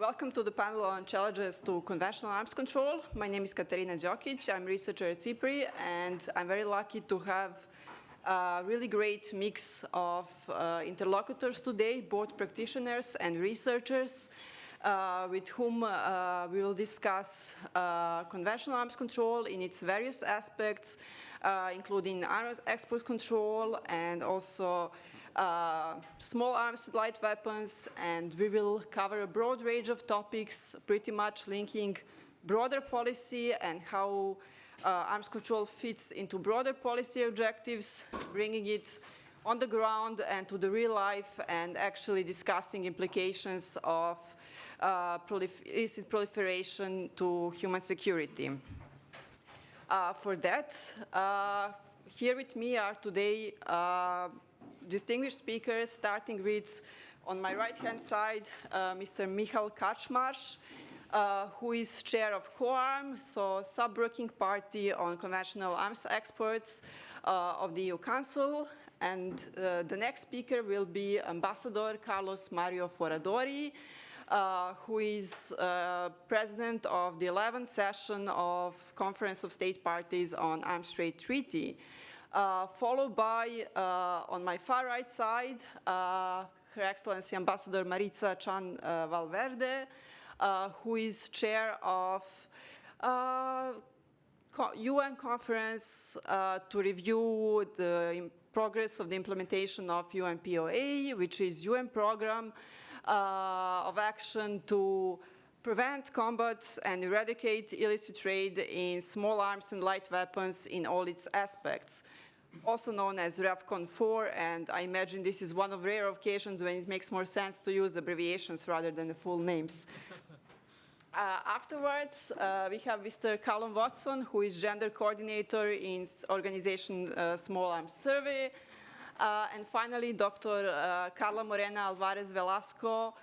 Welcome to the panel on challenges to conventional arms control. My name is Katarina Đokic. I'm a researcher at CIPRI, and I'm very lucky to have a really great mix of interlocutors today, both practitioners and researchers, with whom we will discuss conventional arms control in its various aspects, including arms export control and also small arms, light weapons, and we will cover a broad range of topics, pretty much linking broader policy and how arms control fits into broader policy objectives, bringing it on the ground and to the real life, and actually discussing implications of illicit proliferation to human security. For that, here with me are today distinguished speakers, starting with, on my right-hand side, Mr. Michal Kaczmarz, who is chair of COARM, so sub-working party on conventional arms exports of the EU Council. And the next speaker will be Ambassador Carlos Mario Foradori, who is president of the 11th session of Conference of State Parties on Arms Trade Treaty. Followed by, on my far right side, Her Excellency Ambassador Maritza Chan Valverde, who is chair of UN conference to review the progress of the implementation of UNPOA, which is UN program of action to prevent, combat, and eradicate illicit trade in small arms and light weapons in all its aspects, also known as REVCON 4, and I imagine this is one of rare occasions when it makes more sense to use abbreviations rather than the full names. Afterwards, we have Mr. Callum Watson, who is gender coordinator in organization Small Arms Survey, and finally, Dr. Carla Morena Alvarez Velasco,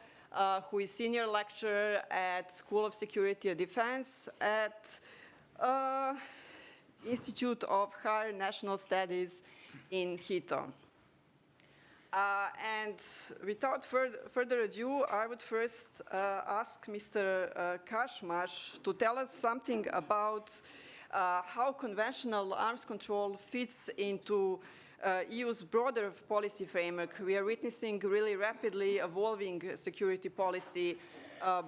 who is senior lecturer at School of Security and Defense at Institute of Higher National Studies in Quito. And without further ado, I would first ask Mr. Kaczmarz to tell us something about how conventional arms control fits into EU's broader policy framework. We are witnessing really rapidly evolving security policy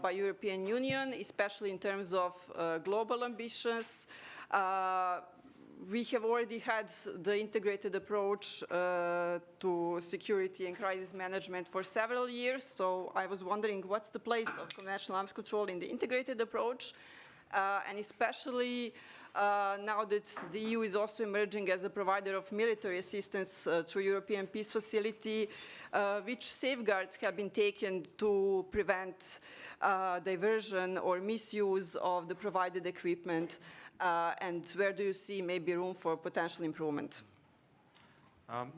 by European Union, especially in terms of global ambitions. We have already had the integrated approach to security and crisis management for several years, so I was wondering what's the place of conventional arms control in the integrated approach, and especially now that the EU is also emerging as a provider of military assistance through European Peace Facility, which safeguards have been taken to prevent diversion or misuse of the provided equipment, and where do you see maybe room for potential improvement?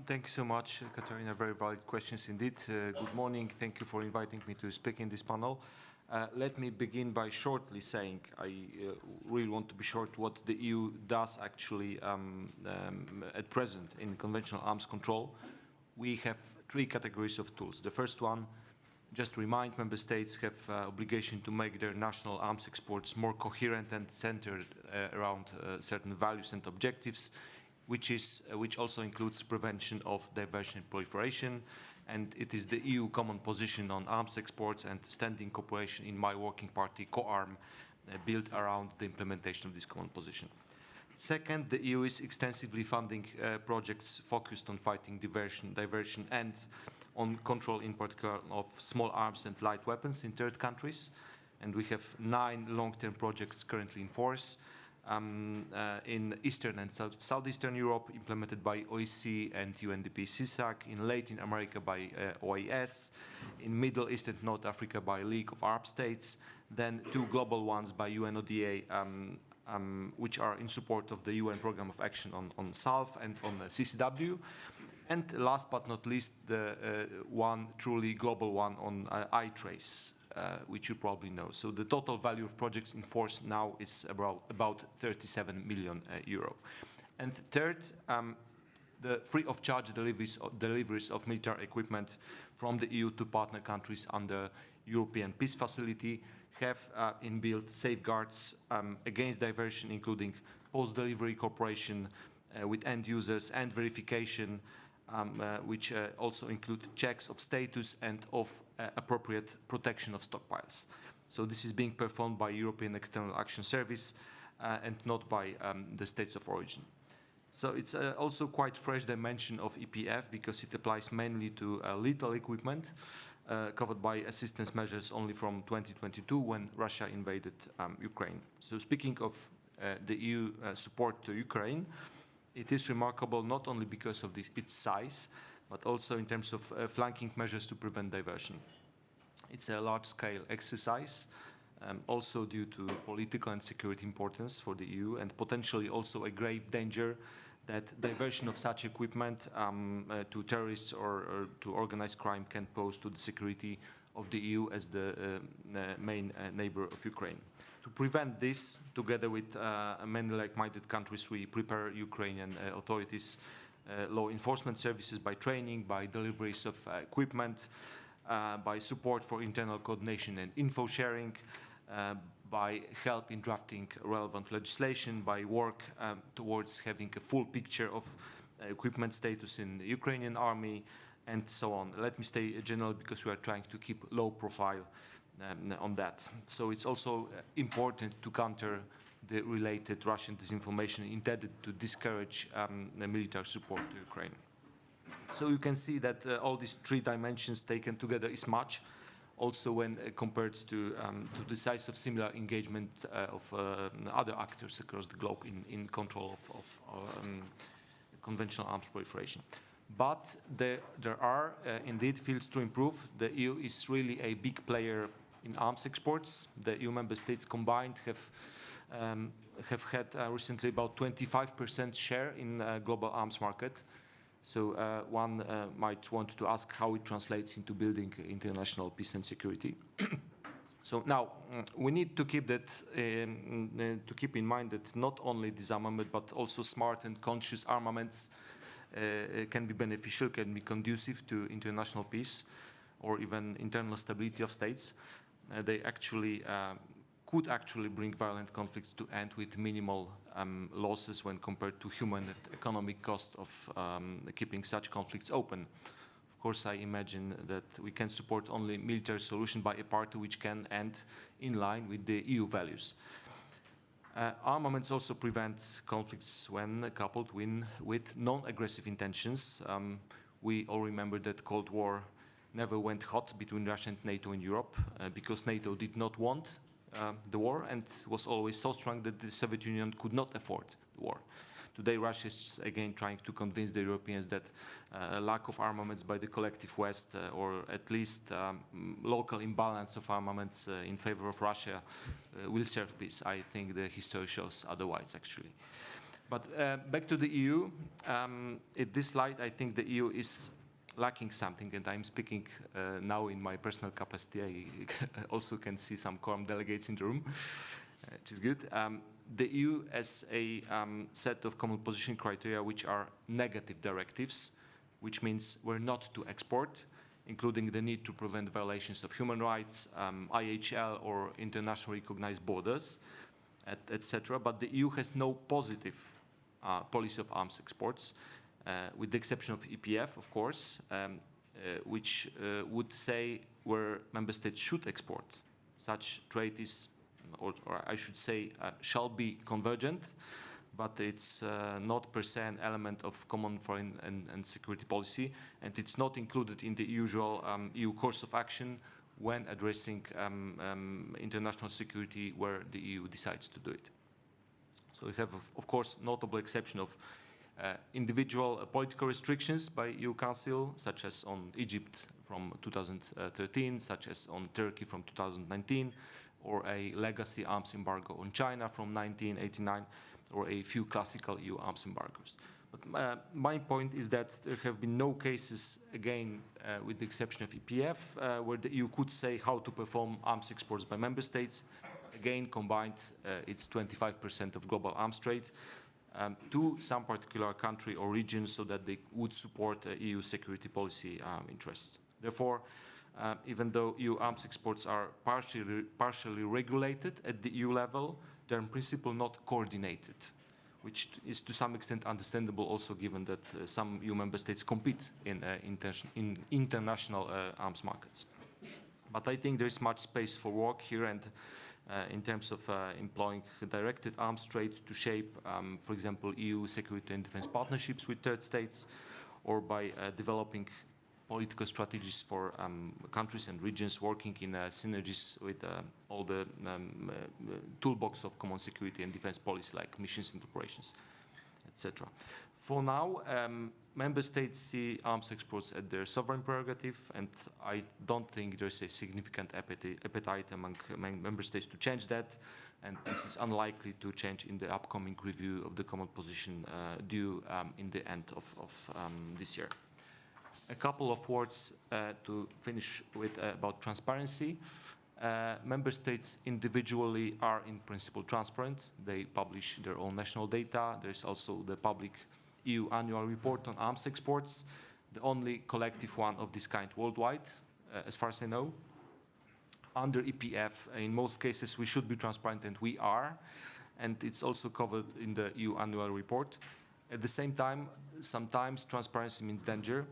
Thank you so much, Katarina. Very valid questions indeed. Good morning. Thank you for inviting me to speak in this panel. Let me begin by shortly saying I really want to be short what the EU does actually at present in conventional arms control. We have three categories of tools. The first one, just to remind member states, have obligation to make their national arms exports more coherent and centered around certain values and objectives, which also includes prevention of diversion and proliferation. And it is the EU common position on arms exports and standing cooperation in my working party, COARM, built around the implementation of this common position. Second, the EU is extensively funding projects focused on fighting diversion and on control, in particular, of small arms and light weapons in third countries. And we have 9 long-term projects currently in force in Eastern and Southeastern Europe, implemented by OEC and UNDP CISAC, in Latin America by OAS, in Middle East and North Africa by League of Arab States, then 2 global ones by UNODA, which are in support of the UN Programme of Action on SALF and on CCW. And last but not least, the one truly global one on iTrace, which you probably know. So the total value of projects in force now is about 37 million euro. And third, the free of charge deliveries of military equipment from the EU to partner countries under European Peace Facility have inbuilt safeguards against diversion, including post-delivery cooperation with end users and verification, which also include checks of status and of appropriate protection of stockpiles. So this is being performed by European External Action Service and not by the states of origin. So it's also quite fresh dimension of EPF because it applies mainly to lethal equipment covered by assistance measures only from 2022 when Russia invaded Ukraine. So speaking of the EU support to Ukraine, it is remarkable not only because of its size, but also in terms of flanking measures to prevent diversion. It's a large-scale exercise, also due to political and security importance for the EU, and potentially also a grave danger that diversion of such equipment to terrorists or to organized crime can pose to the security of the EU as the main neighbor of Ukraine. To prevent this, together with many like-minded countries, we prepare Ukrainian authorities, law enforcement services by training, by deliveries of equipment, by support for internal coordination and info sharing, by help in drafting relevant legislation, by work towards having a full picture of equipment status in the Ukrainian army, and so on. Let me stay general because we are trying to keep low profile on that. So it's also important to counter the related Russian disinformation intended to discourage the military support to Ukraine. So you can see that all these three dimensions taken together is much, also when compared to the size of similar engagement of other actors across the globe in control of conventional arms proliferation. But there are indeed fields to improve. The EU is really a big player in arms exports. The EU member states combined have had recently about 25% share in global arms market. So one might want to ask how it translates into building international peace and security. So now we need to keep in mind that not only disarmament but also smart and conscious armaments can be beneficial, can be conducive to international peace or even internal stability of states. They actually could actually bring violent conflicts to end with minimal losses when compared to human and economic cost of keeping such conflicts open. Of course, I imagine that we can support only military solution by a party which can end in line with the EU values. Armaments also prevent conflicts when coupled with non-aggressive intentions. We all remember that Cold War never went hot between Russia and NATO in Europe because NATO did not want the war and was always so strong that the Soviet Union could not afford the war. Today, Russia is again trying to convince the Europeans that lack of armaments by the collective West, or at least local imbalance of armaments in favor of Russia, will serve peace. I think the history shows otherwise, actually. But back to the EU. At this slide, I think the EU is lacking something, and I'm speaking now in my personal capacity. I also can see some quorum delegates in the room, which is good. The EU has a set of common position criteria which are negative directives, which means we're not to export, including the need to prevent violations of human rights, IHL or internationally recognized borders, etc. But the EU has no positive policy of arms exports, with the exception of EPF, of course, which would say where member states should export. Such trade is, or I should say, shall be convergent, but it's not per se an element of common foreign and security policy, and it's not included in the usual EU course of action when addressing international security where the EU decides to do it. So we have, of course, notable exception of individual political restrictions by EU Council, such as on Egypt from 2013, such as on Turkey from 2019, or a legacy arms embargo on China from 1989, or a few classical EU arms embargoes. But my point is that there have been no cases, again, with the exception of EPF, where the EU could say how to perform arms exports by member states. Again, combined, it's 25% of global arms trade. to some particular country or region so that they would support EU security policy interests. Therefore, even though EU arms exports are partially regulated at the EU level, they're in principle not coordinated, which is to some extent understandable also given that some EU member states compete in international arms markets. But I think there is much space for work here, and in terms of employing directed arms trade to shape, for example, EU security and defense partnerships with third states, or by developing political strategies for countries and regions working in synergies with all the toolbox of common security and defense policy, like missions and operations, etc. For now, member states see arms exports as their sovereign prerogative, and I don't think there's a significant appetite among member states to change that, and this is unlikely to change in the upcoming review of the common position due in the end of this year. A couple of words to finish with about transparency. Member states individually are in principle transparent. They publish their own national data. There's also the public EU annual report on arms exports, the only collective one of this kind worldwide, as far as I know. Under EPF, in most cases, we should be transparent, and we are, and it's also covered in the EU annual report. At the same time, sometimes transparency means danger.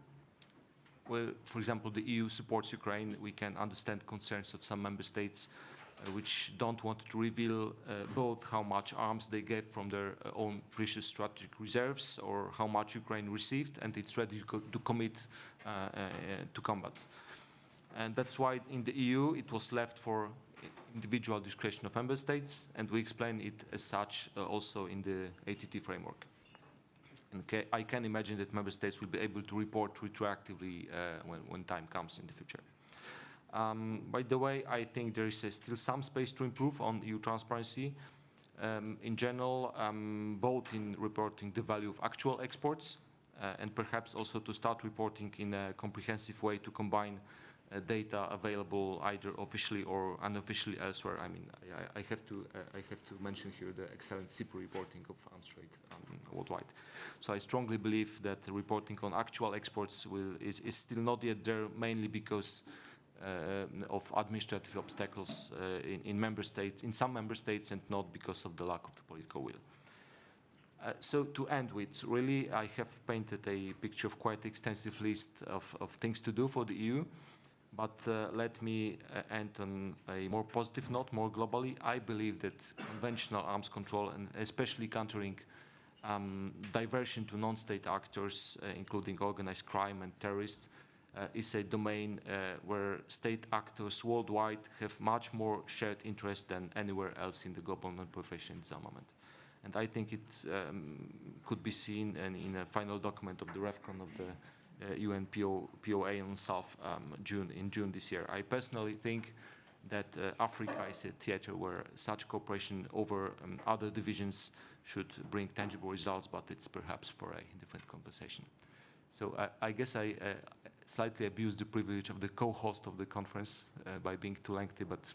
Well, for example, the EU supports Ukraine. We can understand concerns of some member states which don't want to reveal both how much arms they gave from their own precious strategic reserves or how much Ukraine received, and it's ready to commit to combat. And that's why in the EU it was left for individual discretion of member states, and we explain it as such also in the ATT framework. I can imagine that member states will be able to report retroactively when time comes in the future. By the way, I think there is still some space to improve on EU transparency. In general, both in reporting the value of actual exports and perhaps also to start reporting in a comprehensive way to combine data available either officially or unofficially elsewhere. I mean, I have to mention here the excellent CIPRI reporting of arms trade worldwide. So I strongly believe that the reporting on actual exports is still not yet there, mainly because of administrative obstacles in some member states, and not because of the lack of the political will. So to end with, really, I have painted a picture of quite extensive list of things to do for the EU. But let me end on a more positive note, more globally. I believe that conventional arms control, and especially countering diversion to non-state actors, including organized crime and terrorists, is a domain where state actors worldwide have much more shared interest than anywhere else in the global non-proliferation and disarmament. And I think it could be seen in a final document of the REFCON of the UN POA on South in June this year. I personally think that Africa is a theater where such cooperation over other divisions should bring tangible results, but it's perhaps for a different conversation. So I guess I slightly abused the privilege of the co-host of the conference by being too lengthy, but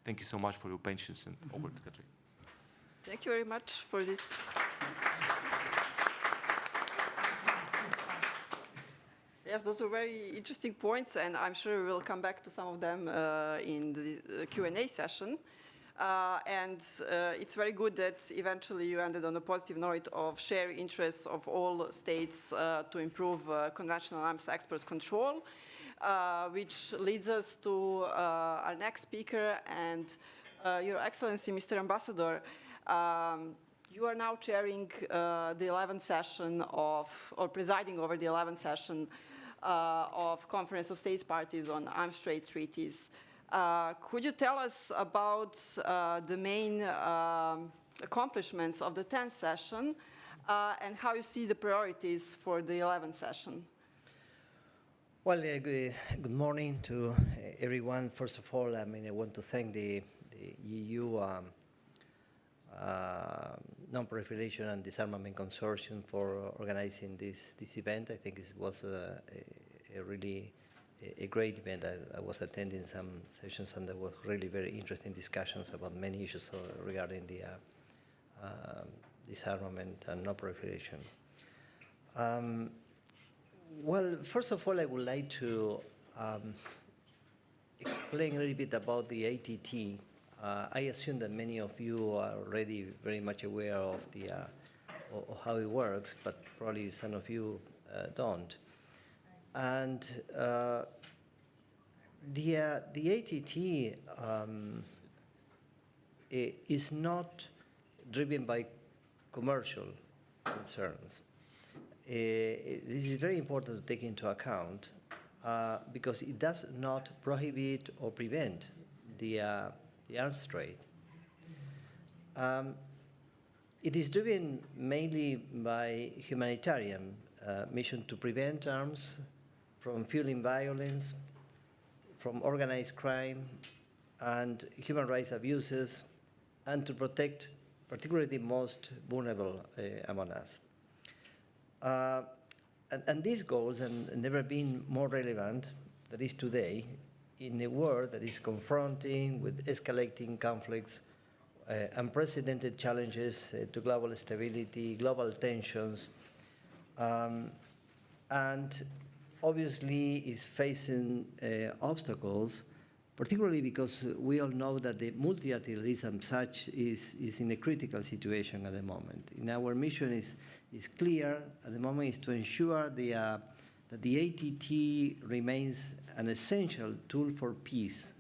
thank you so much for your patience, and over to Katrin. Thank you very much for this. Yes, those were very interesting points, and I'm sure we will come back to some of them in the Q&A session. It's very good that eventually you ended on a positive note of shared interests of all states to improve conventional arms exports control, which leads us to our next speaker, and Your Excellency, Mr. Ambassador, you are now chairing the 11th session or presiding over the 11th session of Conference of States Parties on Arms Trade Treaties. Could you tell us about the main accomplishments of the 10th session and how you see the priorities for the 11th session? Well, good morning to everyone. First of all, I want to thank the EU Non-Proliferation and Disarmament Consortium for organizing this event. I think it was a really great event. I was attending some sessions, and there was really very interesting discussions about many issues regarding the disarmament and non-proliferation. Well, first of all, I would like to explain a little bit about the ATT. I assume that many of you are already very much aware of of how it works, but probably some of you don't. And the ATT is not driven by commercial concerns. This is very important to take into account because it does not prohibit or prevent the arms trade. It is driven mainly by humanitarian mission to prevent arms from fueling violence, from organized crime and human rights abuses, and to protect particularly the most vulnerable among us. And these goals have never been more relevant than is today in a world that is confronting with escalating conflicts, unprecedented challenges to global stability, global tensions, and obviously is facing obstacles, particularly because we all know that the multilateralism such is in a critical situation at the moment. And our mission is clear at the moment, is to ensure that the ATT remains an essential tool for peace,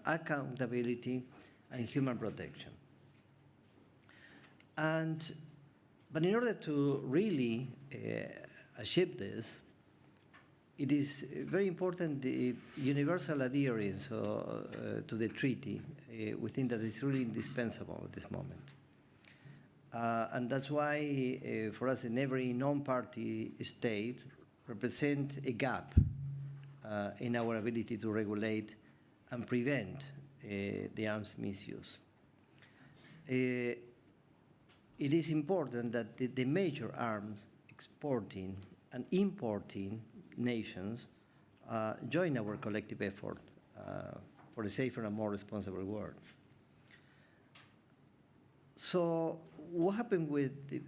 accountability, and human protection. But in order to really achieve this, it is very important the universal adherence to the treaty. We think that it's really indispensable at this moment. And that's why, for us, in every non-party state represent a gap in our ability to regulate and prevent the arms misuse. It is important that the major arms exporting and importing nations join our collective effort for a safer and more responsible world. So what happened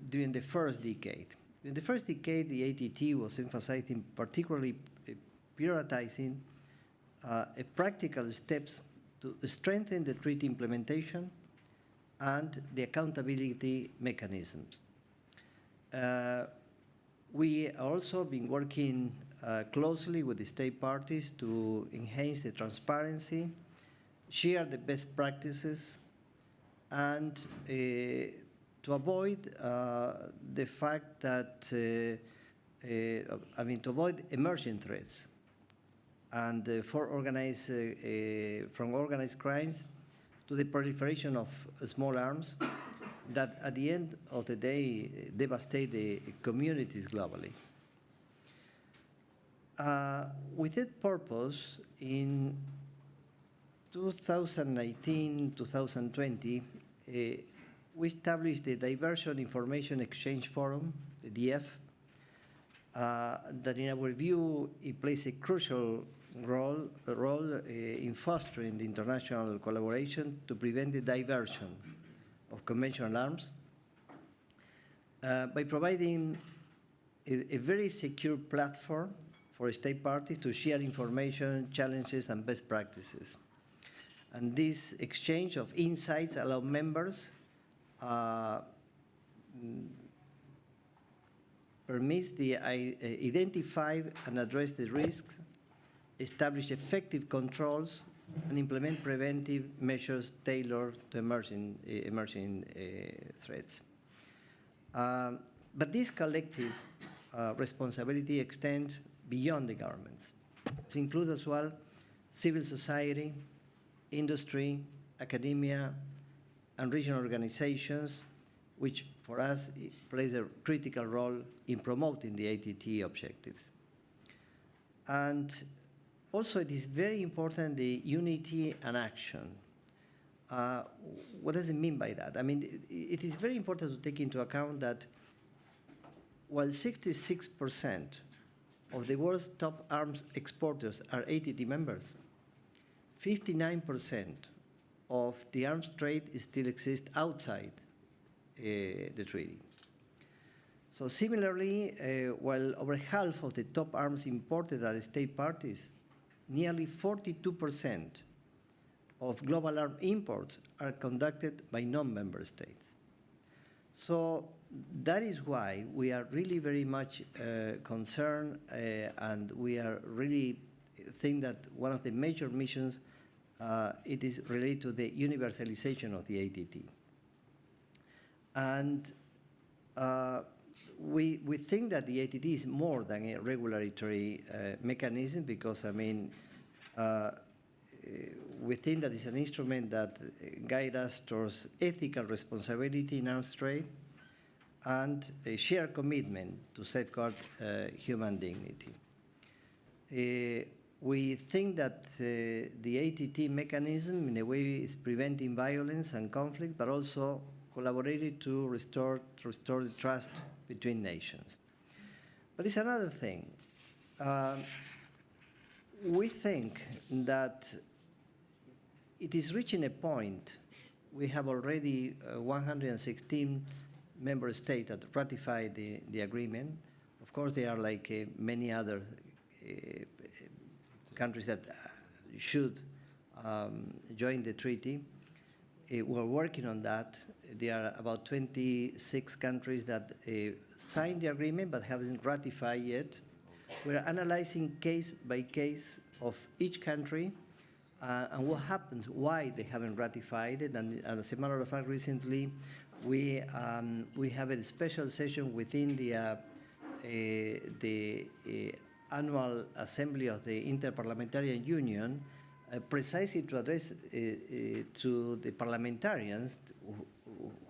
during the first decade? In the first decade, the ATT was emphasizing particularly prioritizing practical steps to strengthen the treaty implementation and the accountability mechanisms. We also been working closely with the state parties to enhance the transparency, share the best practices, and to avoid the fact that, to avoid emerging threats and from organized crimes to the proliferation of small arms that at the end of the day devastate the communities globally. With that purpose, in 2019-2020, we established the Diversion Information Exchange Forum, the DF, that in our view, it plays a crucial role in fostering the international collaboration to prevent the diversion of conventional arms by providing a very secure platform for state parties to share information, challenges, and best practices. And this exchange of insights allow members permits the identify and address the risks, establish effective controls, and implement preventive measures tailored to emerging threats. But this collective responsibility extends beyond the governments. It includes as well civil society, industry, academia, and regional organizations, which for us plays a critical role in promoting the ATT objectives. And also it is very important the unity and action. What does it mean by that? I mean, it is very important to take into account that while 66% of the world's top arms exporters are ATT members, 59% of the arms trade still exists outside the treaty. So similarly, while over half of the top arms imported are state parties, nearly 42% of global arms imports are conducted by non-member states. So that is why we are really very much concerned, and we are really think that one of the major missions it is related to the universalization of the ATT. And we think that the ATT is more than a regulatory mechanism because, I mean, we think that it's an instrument that guides us towards ethical responsibility in arms trade and a shared commitment to safeguard human dignity. We think that the ATT mechanism, in a way, is preventing violence and conflict, but also collaborated to restore the trust between nations. But it's another thing. We think that it is reaching a point. We have already 116 member states that ratified the agreement. Of course, there are like many other countries that should join the treaty. We're working on that. There are about 26 countries that signed the agreement but haven't ratified yet. We're analyzing case by case of each country and what happens, why they haven't ratified it. And as a matter of fact, recently we have a special session within the annual assembly of the Interparliamentarian Union, precisely to address to the parliamentarians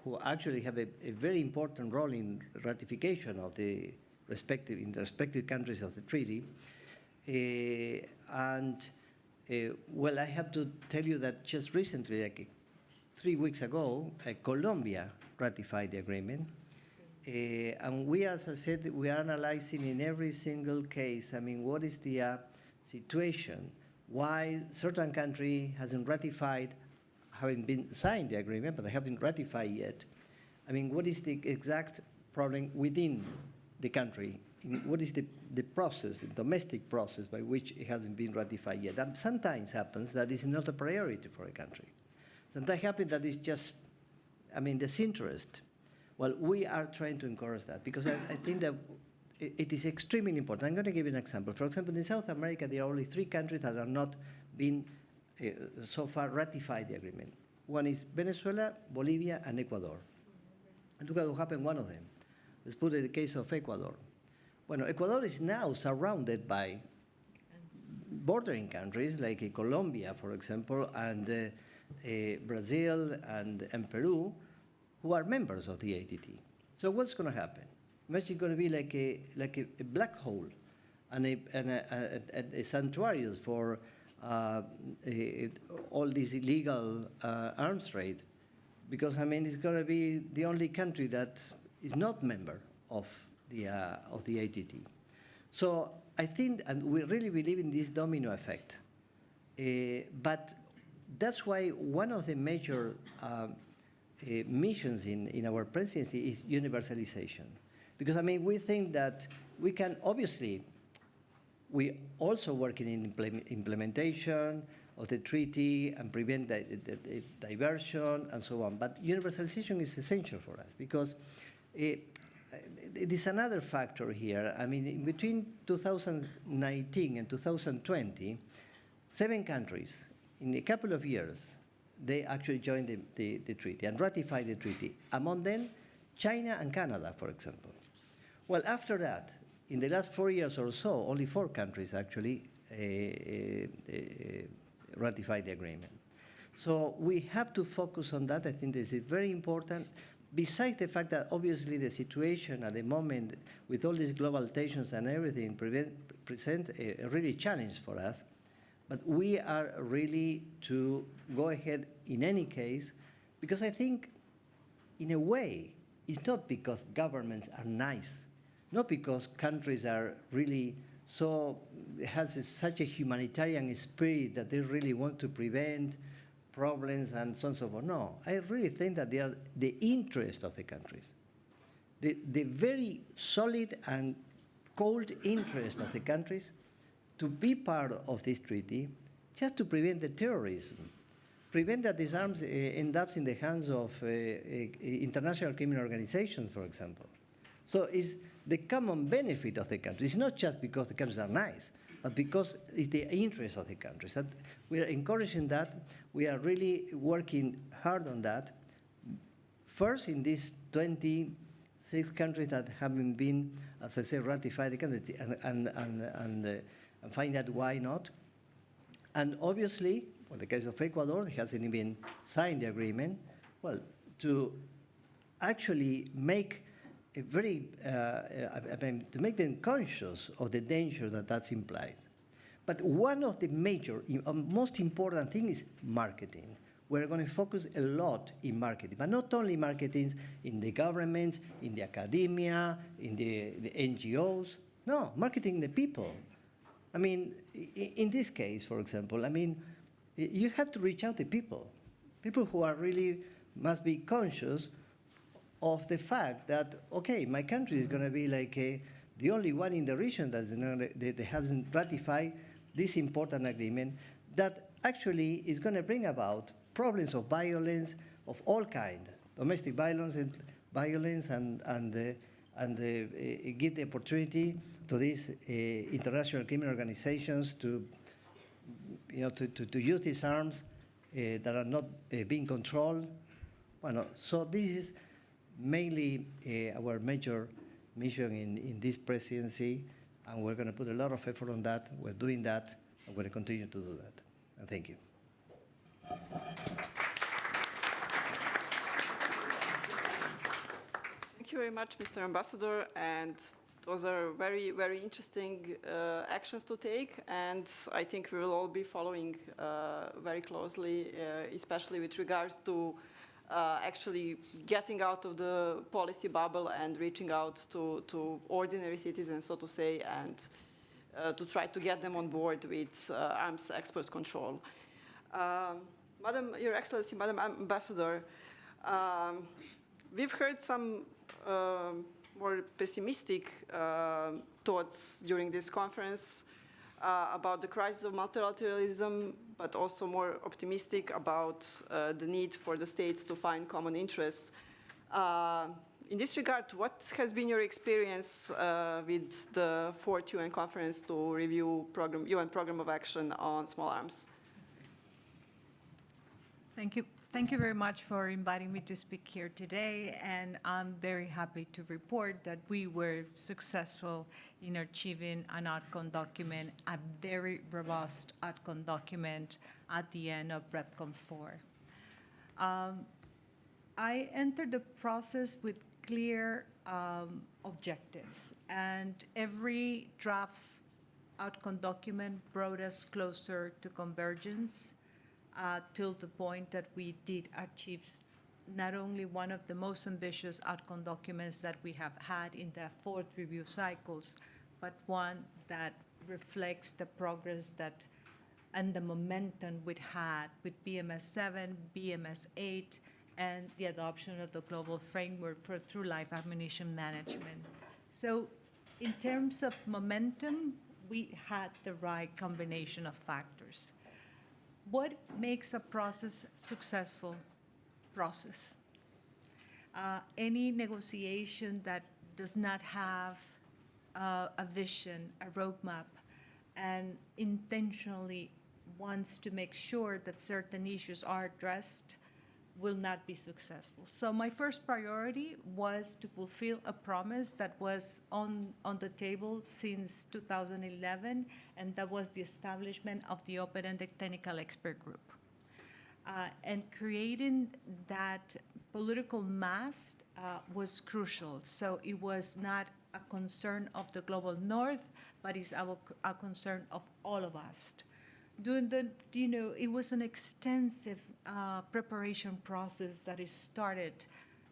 who actually have a very important role in ratification of the respective countries of the treaty. Well, I have to tell you that just recently, like 3 weeks ago, Colombia ratified the agreement. And we, as I said, we are analyzing in every single case, I mean, what is the situation, why certain country hasn't ratified, haven't been signed the agreement, but they haven't ratified yet. I mean, what is the exact problem within the country? What is the process, the domestic process by which it hasn't been ratified yet? And sometimes happens that it's not a priority for a country. Sometimes happens that it's just, I mean, disinterest. Well, we are trying to encourage that because I think that it is extremely important. I'm going to give you an example. For example, in South America, there are only 3 countries that are not been so far ratified the agreement. One is Venezuela, Bolivia, and Ecuador. And look at what happened, one of them. Let's put it in the case of Ecuador. Well, Ecuador is now surrounded by bordering countries like Colombia, for example, and Brazil and Peru, who are members of the ATT. So what's going to happen? Imagine it's going to be like a black hole and a sanctuary for all this illegal arms trade, because I mean it's going to be the only country that is not member of the ATT. So I think, and we really believe in this domino effect, but that's why one of the major missions in our presidency is universalization. Because, I mean, we think that we can, obviously, we also working in implementation of the treaty and prevent the diversion and so on. But universalization is essential for us because it is another factor here. I mean, between 2019 and 2020, 7 countries in a couple of years, they actually joined the treaty and ratified the treaty. Among them, China and Canada, for example. Well, after that, in the last 4 years or so, only 4 countries actually ratified the agreement. So we have to focus on that. I think this is very important. Besides the fact that obviously the situation at the moment with all these global tensions and everything present a really challenge for us. But we are really to go ahead in any case, because I think, in a way, it's not because governments are nice, not because countries are really has such a humanitarian spirit that they really want to prevent problems and so on and so forth. No, I really think that they are the interest of the countries. the very solid and cold interest of the countries to be part of this treaty just to prevent the terrorism, prevent that these arms end up in the hands of international criminal organizations, for example. So it's the common benefit of the countries. It's not just because the countries are nice, but because it's the interest of the countries. That we are encouraging that. We are really working hard on that. First, in these 26 countries that haven't been, as I said, ratified the country, and find out why not. And obviously, in the case of Ecuador, it hasn't even signed the agreement. Well, to actually make a very, to make them conscious of the danger that that's implied. But one of the major, most important things is marketing. We're going to focus a lot in marketing, but not only marketing in the governments, in the academia, in the NGOs. No, marketing the people. I mean, in this case, for example, I mean, you have to reach out to people who are really must be conscious of the fact that, okay, my country is going to be like the only one in the region that hasn't ratified this important agreement that actually is going to bring about problems of violence of all kinds, domestic violence and give the opportunity to these international criminal organizations to use these arms that are not being controlled. Well, so this is mainly our major mission in this presidency, and we're going to put a lot of effort on that. We're doing that, and we're going to continue to do that. And thank you. Thank you very much, Mr. Ambassador, and those are very, very interesting actions to take, and I think we will all be following very closely, especially with regards to actually getting out of the policy bubble and reaching out to ordinary citizens, so to say, and to try to get them on board with arms exports control. Your Excellency, Madam Ambassador, we've heard some more pessimistic thoughts during this conference about the crisis of multilateralism, but also more optimistic about the need for the states to find common interests. In this regard, what has been your experience with the fourth UN conference to review UN Program of Action on Small Arms? Thank you. Thank you very much for inviting me to speak here today, and I'm very happy to report that we were successful in achieving an outcome document, a very robust outcome document at the end of REPCON 4. I entered the process with clear objectives, and every draft outcome document brought us closer to convergence till the point that we did achieve not only one of the most ambitious outcome documents that we have had in the 4th review cycles, but one that reflects the progress that and the momentum we had with BMS 7, BMS 8, and the adoption of the global framework for through-life ammunition management. So in terms of momentum, we had the right combination of factors. What makes a process successful? Process. Any negotiation that does not have a vision, a roadmap, and intentionally wants to make sure that certain issues are addressed will not be successful. So my first priority was to fulfill a promise that was on the table since 2011, and that was the establishment of the Open-Ended Technical Expert Group. And creating that political mass was crucial. So it was not a concern of the global north, but it's a concern of all of us. It was an extensive preparation process that is started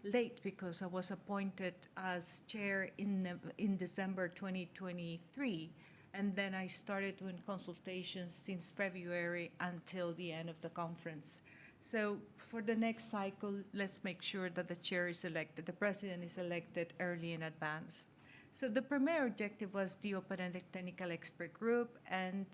late because I was appointed as chair in December 2023, and then I started doing consultations since February until the end of the conference. So for the next cycle, let's make sure that the chair is elected, the president is elected early in advance. So the premier objective was the open-ended technical expert group, and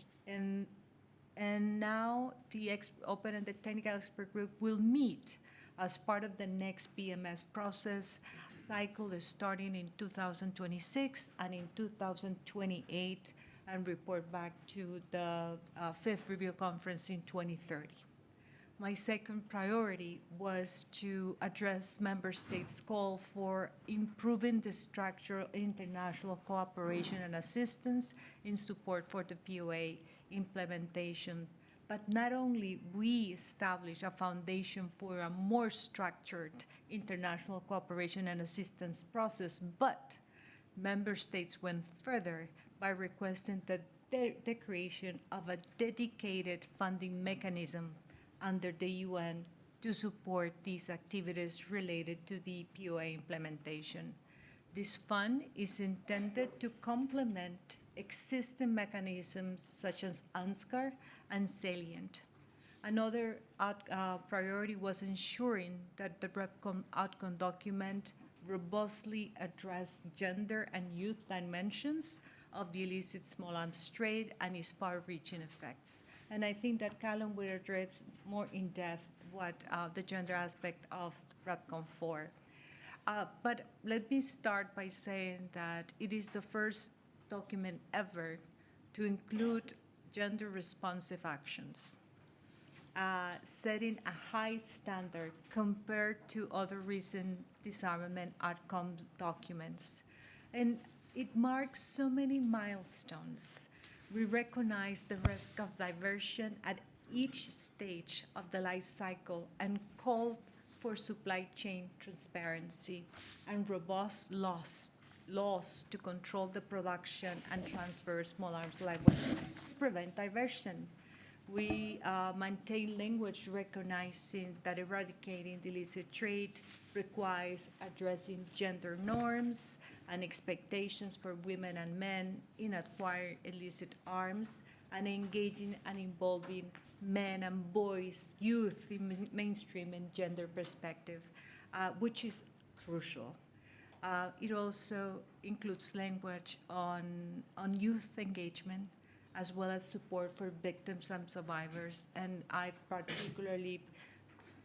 now the open-ended technical expert group will meet as part of the next BMS process. Cycle is starting in 2026 and in 2028, and report back to the fifth review conference in 2030. My second priority was to address member states' call for improving the structural international cooperation and assistance in support for the POA implementation. But not only we establish a foundation for a more structured international cooperation and assistance process, but member states went further by requesting the creation of a dedicated funding mechanism under the UN to support these activities related to the POA implementation. This fund is intended to complement existing mechanisms such as UNSCAR and Salient. Another priority was ensuring that the REPCOM outcome document robustly addressed gender and youth dimensions of the illicit small arms trade and its far-reaching effects. And I think that Callum will address more in depth what the gender aspect of REPCOM 4. But let me start by saying that it is the first document ever to include gender-responsive actions, setting a high standard compared to other recent disarmament outcome documents. And it marks so many milestones. We recognize the risk of diversion at each stage of the life cycle and called for supply chain transparency and robust laws to control the production and transfer of small arms live weapons to prevent diversion. We maintain language recognizing that eradicating the illicit trade requires addressing gender norms and expectations for women and men in acquiring illicit arms, and engaging and involving men and boys, youth in mainstream and gender perspective, which is crucial. It also includes language on youth engagement, as well as support for victims and survivors. And I particularly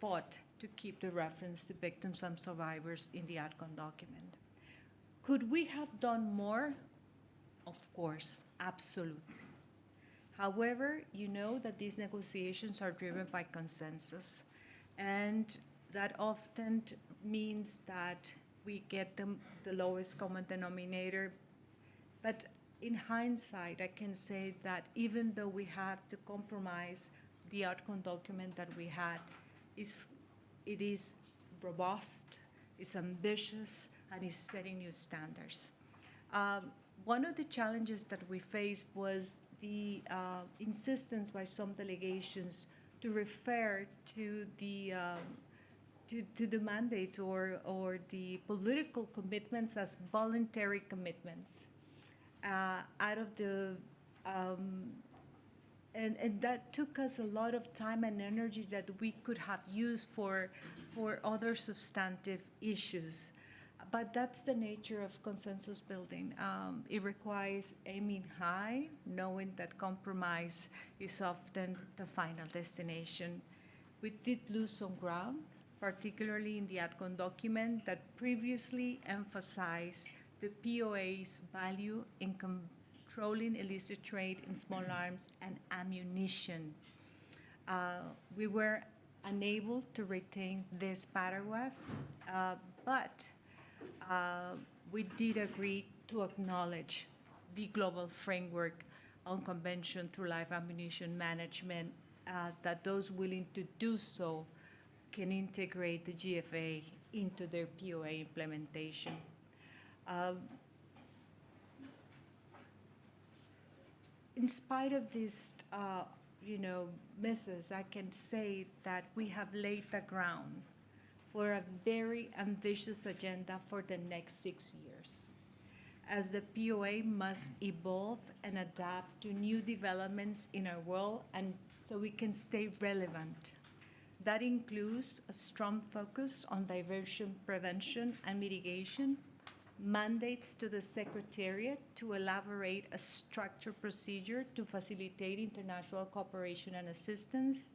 fought to keep the reference to victims and survivors in the outcome document. Could we have done more? Of course, absolutely. However, you know that these negotiations are driven by consensus, and that often means that we get the lowest common denominator. But in hindsight, I can say that even though we had to compromise the outcome document that we had, it is robust, it's ambitious, and is setting new standards. One of the challenges that we faced was the insistence by some delegations to refer to the mandates or the political commitments as voluntary commitments. Out of the and that took us a lot of time and energy that we could have used for other substantive issues. But that's the nature of consensus building. It requires aiming high, knowing that compromise is often the final destination. We did lose some ground, particularly in the outcome document that previously emphasized the POA's value in controlling illicit trade in small arms and ammunition. We were unable to retain this paragraph, but we did agree to acknowledge the global framework on Convention through Life Ammunition Management, that those willing to do so can integrate the GFA into their POA implementation. In spite of these, misses, I can say that we have laid the ground for a very ambitious agenda for the next 6 years, as the POA must evolve and adapt to new developments in our world, and so we can stay relevant. That includes a strong focus on diversion prevention and mitigation, mandates to the Secretariat to elaborate a structured procedure to facilitate international cooperation and assistance,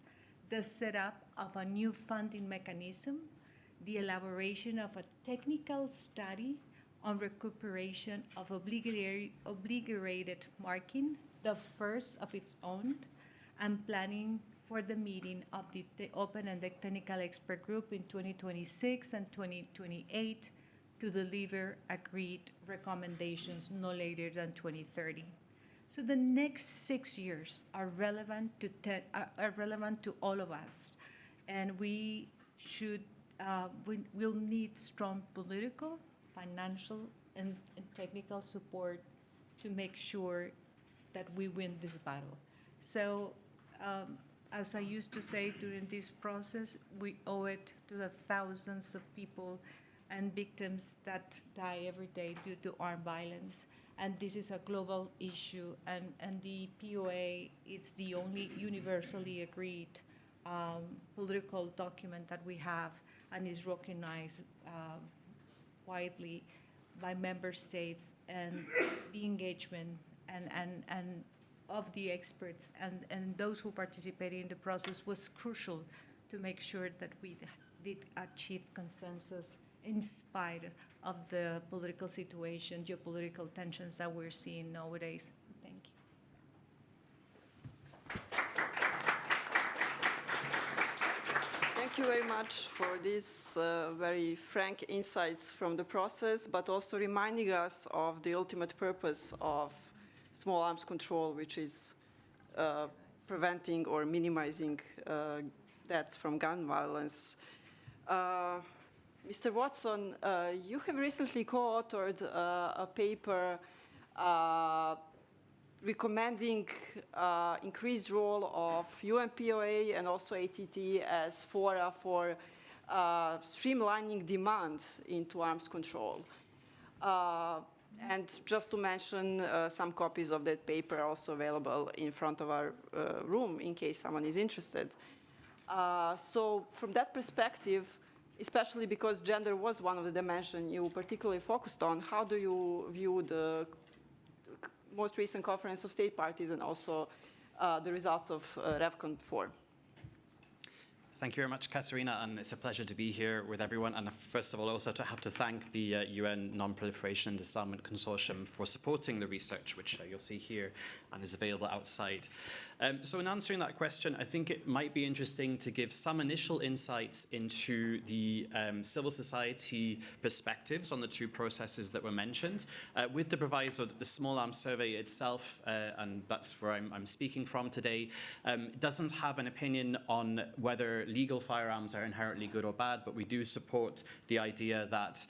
the setup of a new funding mechanism, the elaboration of a technical study on recuperation of obligated marking, the first of its own, and planning for the meeting of the open-ended technical expert group in 2026 and 2028 to deliver agreed recommendations no later than 2030. So the next 6 years are relevant to all of us, and we'll need strong political, financial, and technical support to make sure that we win this battle. So, as I used to say during this process, we owe it to the thousands of people and victims that die every day due to armed violence. And this is a global issue, and the POA is the only universally agreed political document that we have, and is recognized widely by member states, and the engagement and of the experts and those who participated in the process was crucial to make sure that we did achieve consensus in spite of the political situation, geopolitical tensions that we're seeing nowadays. Thank you. Thank you very much for these very frank insights from the process, but also reminding us of the ultimate purpose of small arms control, which is preventing or minimizing deaths from gun violence. Mr. Watson, you have recently co-authored a paper recommending increased role of UNPOA and also ATT as fora for streamlining demand into arms control. And just to mention, some copies of that paper are also available in front of our room in case someone is interested. So from that perspective, especially because gender was one of the dimensions you particularly focused on, how do you view the most recent Conference of State Parties and also the results of RevCon 4? Thank you very much, Katerina, and it's a pleasure to be here with everyone. And first of all, also to have to thank the UN Non-Proliferation and Disarmament Consortium for supporting the research, which you'll see here and is available outside. So in answering that question, I think it might be interesting to give some initial insights into the civil society perspectives on the two processes that were mentioned, with the proviso that the Small Arms Survey itself, and that's where I'm speaking from today, doesn't have an opinion on whether legal firearms are inherently good or bad, but we do support the idea that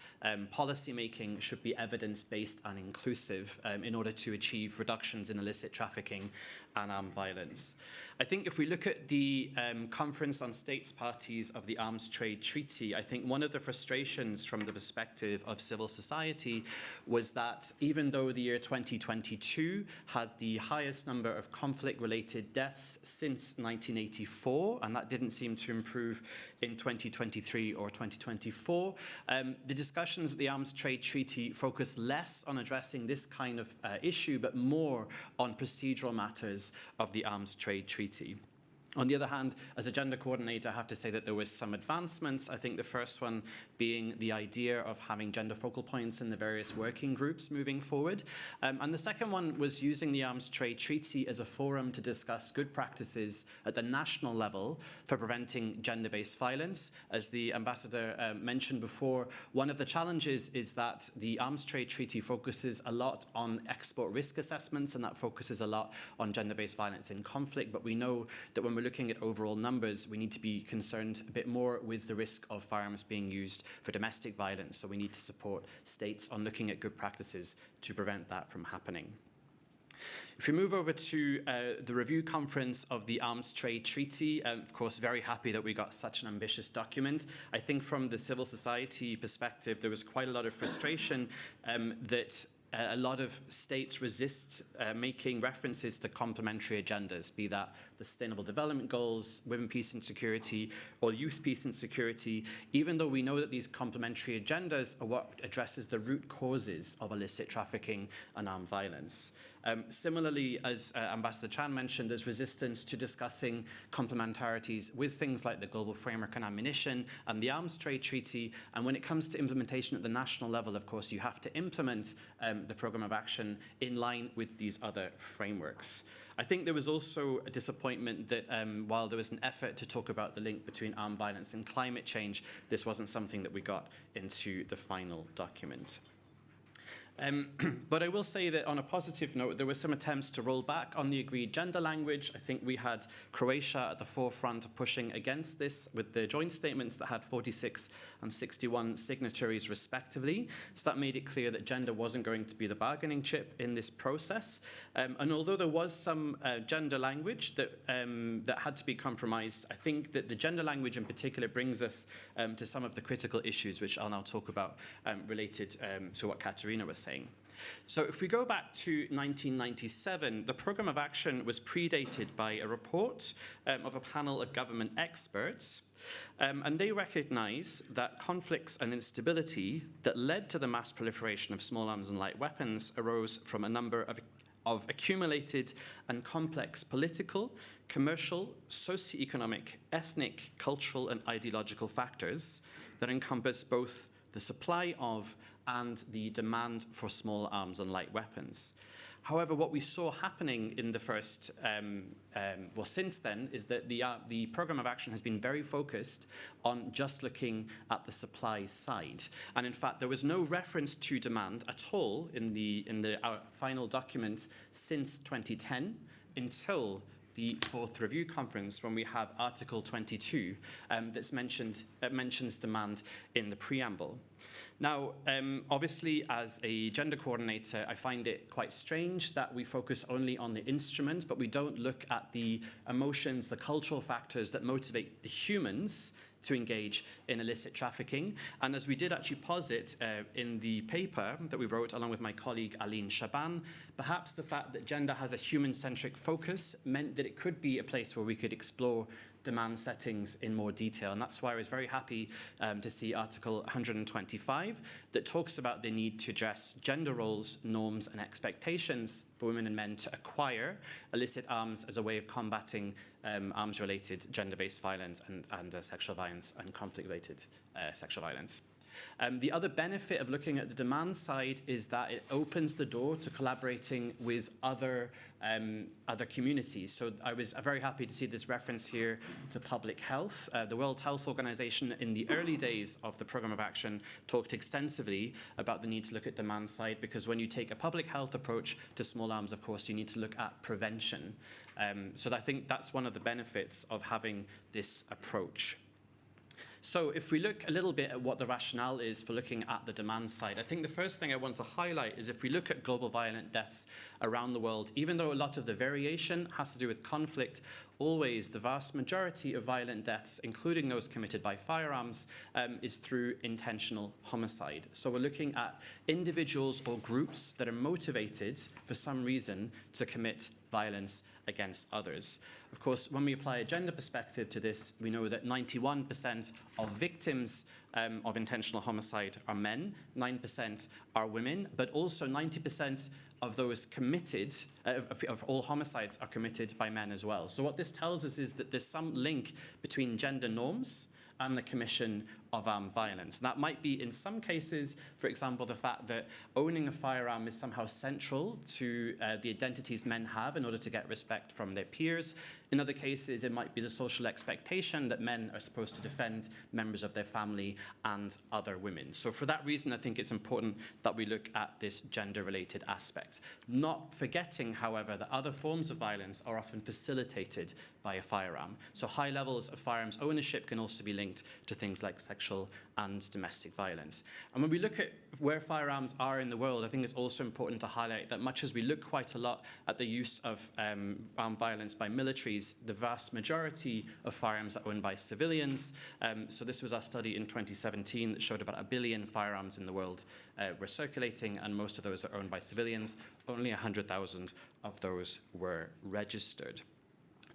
policy making should be evidence-based and inclusive in order to achieve reductions in illicit trafficking and armed violence. I think if we look at the Conference on States Parties of the Arms Trade Treaty, I think one of the frustrations from the perspective of civil society was that even though the year 2022 had the highest number of conflict-related deaths since 1984, and that didn't seem to improve in 2023 or 2024, the discussions of the Arms Trade Treaty focus less on addressing this kind of issue, but more on procedural matters of the Arms Trade Treaty. On the other hand, as a gender coordinator, I have to say that there was some advancements. I think the first one being the idea of having gender focal points in the various working groups moving forward. And the second one was using the Arms Trade Treaty as a forum to discuss good practices at the national level for preventing gender-based violence. As the ambassador mentioned before, one of the challenges is that the Arms Trade Treaty focuses a lot on export risk assessments, and that focuses a lot on gender-based violence in conflict. But we know that when we're looking at overall numbers, we need to be concerned a bit more with the risk of firearms being used for domestic violence. So we need to support states on looking at good practices to prevent that from happening. If we move over to the review conference of the Arms Trade Treaty, of course, very happy that we got such an ambitious document. I think from the civil society perspective, there was quite a lot of frustration that a lot of states resist making references to complementary agendas, be that the Sustainable Development Goals, Women, Peace and Security, or Youth, Peace and Security, even though we know that these complementary agendas are what addresses the root causes of illicit trafficking and armed violence. Similarly, as Ambassador Chan mentioned, there's resistance to discussing complementarities with things like the Global Framework on Ammunition and the Arms Trade Treaty. And when it comes to implementation at the national level, of course, you have to implement the Programme of Action in line with these other frameworks. I think there was also a disappointment that while there was an effort to talk about the link between armed violence and climate change, this wasn't something that we got into the final document. But I will say that on a positive note, there were some attempts to roll back on the agreed gender language. I think we had Croatia at the forefront of pushing against this with the joint statements that had 46 and 61 signatories respectively. So that made it clear that gender wasn't going to be the bargaining chip in this process. And although there was some gender language that had to be compromised, I think that the gender language in particular brings us to some of the critical issues, which I'll now talk about related to what Katerina was saying. So if we go back to 1997, the Programme of Action was predated by a report of a panel of government experts, and they recognise that conflicts and instability that led to the mass proliferation of small arms and light weapons arose from a number of accumulated and complex political, commercial, socio-economic, ethnic, cultural and ideological factors that encompass both the supply of and the demand for small arms and light weapons. However, what we saw happening in the first, since then, is that the Programme of Action has been very focused on just looking at the supply side. And in fact, there was no reference to demand at all in our final document since 2010 until the fourth review conference, when we have Article 22 that mentions demand in the preamble. Now, obviously, as a gender coordinator, I find it quite strange that we focus only on the instrument, but we don't look at the emotions, the cultural factors that motivate the humans to engage in illicit trafficking. And as we did actually posit in the paper that we wrote along with my colleague Aline Shaban, perhaps the fact that gender has a human-centric focus meant that it could be a place where we could explore demand settings in more detail. And that's why I was very happy to see Article 125 that talks about the need to address gender roles, norms and expectations for women and men to acquire illicit arms as a way of combating arms-related gender-based violence and sexual violence and conflict-related sexual violence. The other benefit of looking at the demand side is that it opens the door to collaborating with other communities. So I was very happy to see this reference here to public health. The World Health Organization in the early days of the Programme of Action talked extensively about the need to look at demand side, because when you take a public health approach to small arms, of course, you need to look at prevention. So I think that's one of the benefits of having this approach. So if we look a little bit at what the rationale is for looking at the demand side, I think the first thing I want to highlight is if we look at global violent deaths around the world, even though a lot of the variation has to do with conflict, always the vast majority of violent deaths, including those committed by firearms, is through intentional homicide. So we're looking at individuals or groups that are motivated for some reason to commit violence against others. Of course, when we apply a gender perspective to this, we know that 91% of victims of intentional homicide are men, 9% are women, but also 90% of those committed, of all homicides are committed by men as well. So what this tells us is that there's some link between gender norms and the commission of armed violence. That might be, in some cases, for example, the fact that owning a firearm is somehow central to the identities men have in order to get respect from their peers. In other cases, it might be the social expectation that men are supposed to defend members of their family and other women. So for that reason, I think it's important that we look at this gender-related aspect. Not forgetting, however, that other forms of violence are often facilitated by a firearm. So high levels of firearms ownership can also be linked to things like sexual and domestic violence. And when we look at where firearms are in the world, I think it's also important to highlight that much as we look quite a lot at the use of armed violence by militaries, the vast majority of firearms are owned by civilians. So this was our study in 2017 that showed about 1 billion firearms in the world were circulating, and most of those are owned by civilians. Only 100,000 of those were registered.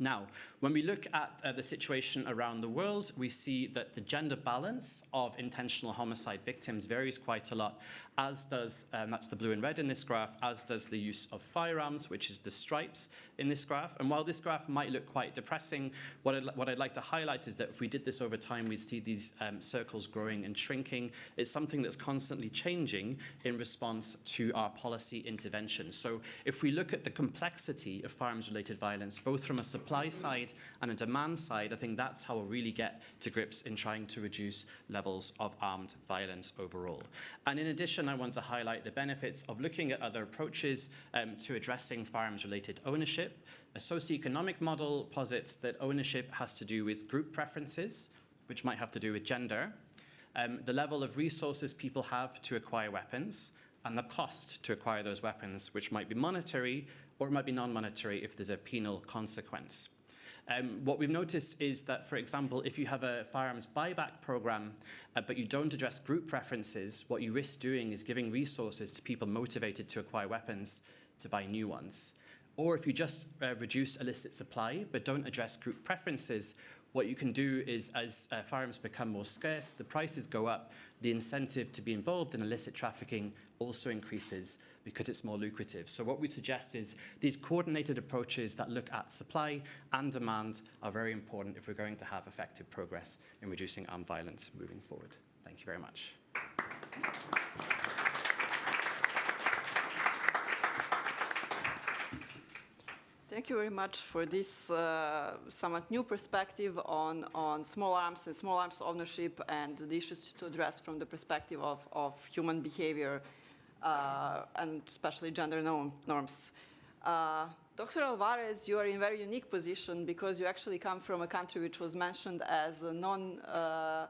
Now, when we look at the situation around the world, we see that the gender balance of intentional homicide victims varies quite a lot, as does, that's the blue and red in this graph, as does the use of firearms, which is the stripes in this graph. And while this graph might look quite depressing, what I'd like to highlight is that if we did this over time, we'd see these circles growing and shrinking. It's something that's constantly changing in response to our policy intervention. So if we look at the complexity of firearms-related violence, both from a supply side and a demand side, I think that's how we'll really get to grips in trying to reduce levels of armed violence overall. And in addition, I want to highlight the benefits of looking at other approaches to addressing firearms-related ownership. A socioeconomic model posits that ownership has to do with group preferences, which might have to do with gender, the level of resources people have to acquire weapons, and the cost to acquire those weapons, which might be monetary or it might be non-monetary if there's a penal consequence. What we've noticed is that, for example, if you have a firearms buyback program, but you don't address group preferences, what you risk doing is giving resources to people motivated to acquire weapons to buy new ones. Or if you just reduce illicit supply, but don't address group preferences, what you can do is, as firearms become more scarce, the prices go up, the incentive to be involved in illicit trafficking also increases because it's more lucrative. So what we suggest is these coordinated approaches that look at supply and demand are very important if we're going to have effective progress in reducing armed violence moving forward. Thank you very much. Thank you very much for this somewhat new perspective on small arms and small arms ownership and the issues to address from the perspective of human behavior and especially gender norms. Dr. Alvarez, you are in a very unique position because you actually come from a country which was mentioned as a non-party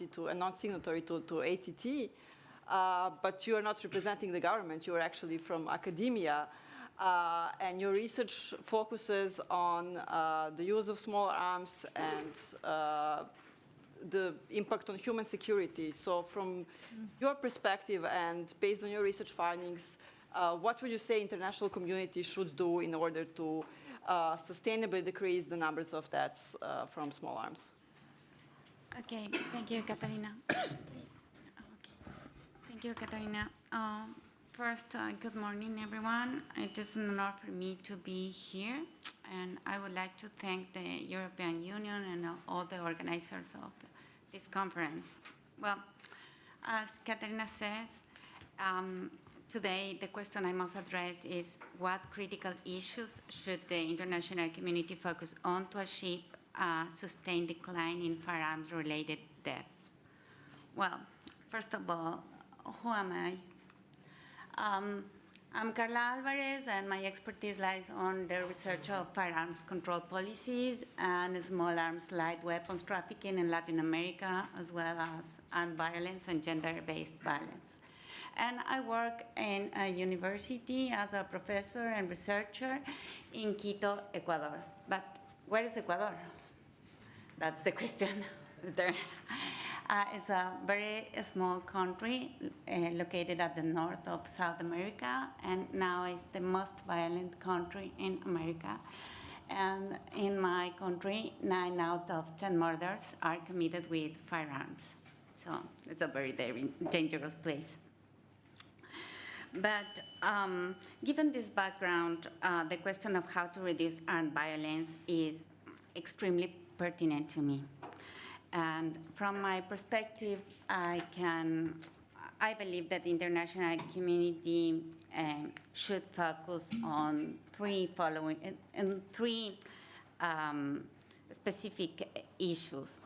to ATT, but you are not representing the government. You are actually from academia. And your research focuses on the use of small arms and the impact on human security. So from your perspective and based on your research findings, what would you say international community should do in order to sustainably decrease the numbers of deaths from small arms? Okay, thank you, Katarina. Please. Okay. Thank you, Katarina. First, good morning, everyone. It is an honor for me to be here, and I would like to thank the European Union and all the organizers of this conference. Well, as Katarina says, today the question I must address is what critical issues should the international community focus on to achieve a sustained decline in firearms-related deaths? Well, first of all, who am I? I'm Carla Alvarez, and my expertise lies on the research of firearms control policies and small arms light weapons trafficking in Latin America, as well as armed violence and gender-based violence. And I work in a university as a professor and researcher in Quito, Ecuador. But where is Ecuador? That's the question. It's a very small country located at the north of South America, and now it's the most violent country in America. And in my country, 9 out of 10 murders are committed with firearms. So it's a very dangerous place. But given this background, the question of how to reduce armed violence is extremely pertinent to me. And from my perspective, I believe that the international community should focus on three specific issues.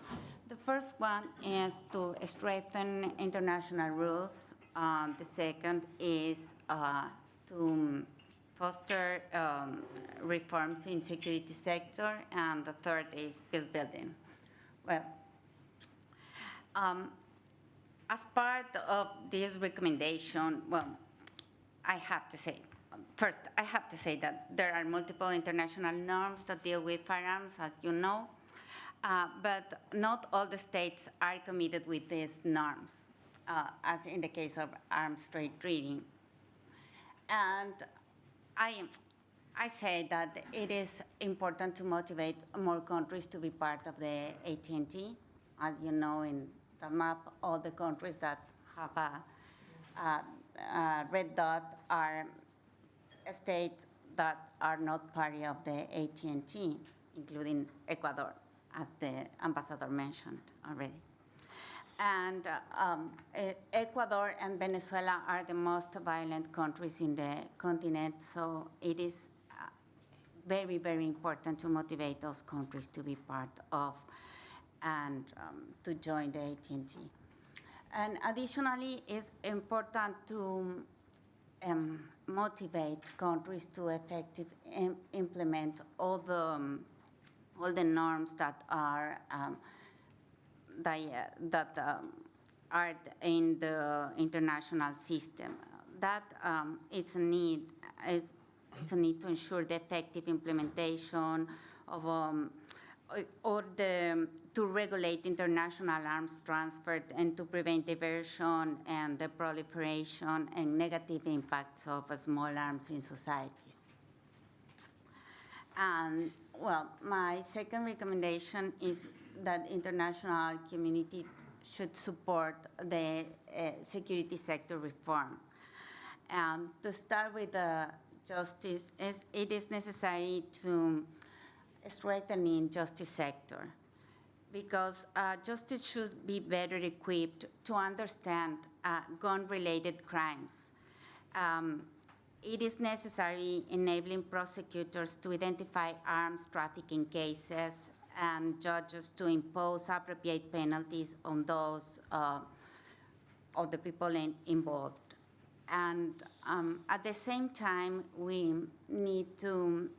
The first one is to strengthen international rules. The second is to foster reforms in security sector, and the third is peace building. Well, As part of this recommendation, well, I have to say that there are multiple international norms that deal with firearms, as you know, but not all the states are committed with these norms, as in the case of arms trade treaty. And I say that it is important to motivate more countries to be part of the AT&T. As you know, in the map, all the countries that have a red dot are states that are not part of the AT&T, including Ecuador, as the ambassador mentioned already. And Ecuador and Venezuela are the most violent countries in the continent, so it is very, very important to motivate those countries to be part of and to join the AT&T. And additionally, it's important to motivate countries to effectively implement all the norms that are are in the international system. That it's a need to ensure the effective implementation of to regulate international arms transfer and to prevent diversion and the proliferation and negative impacts of small arms in societies. And well, my second recommendation is that international community should support the security sector reform. To start with the justice, it is necessary to strengthen the justice sector because justice should be better equipped to understand gun-related crimes. It is necessary enabling prosecutors to identify arms trafficking cases and judges to impose appropriate penalties on those of the people involved. And at the same time, we need to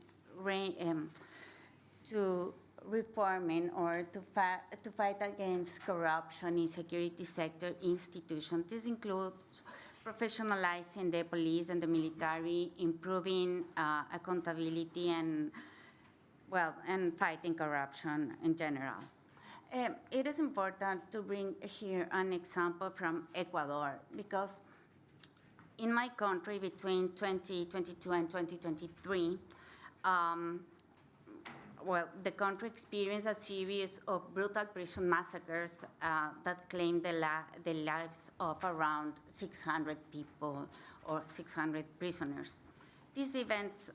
reforming or to fight against corruption in security sector institutions. This includes professionalizing the police and the military, improving accountability and fighting corruption in general. It is important to bring here an example from Ecuador because in my country between 2022 and 2023, the country experienced a series of brutal prison massacres that claimed the lives of around 600 people or 600 prisoners. These events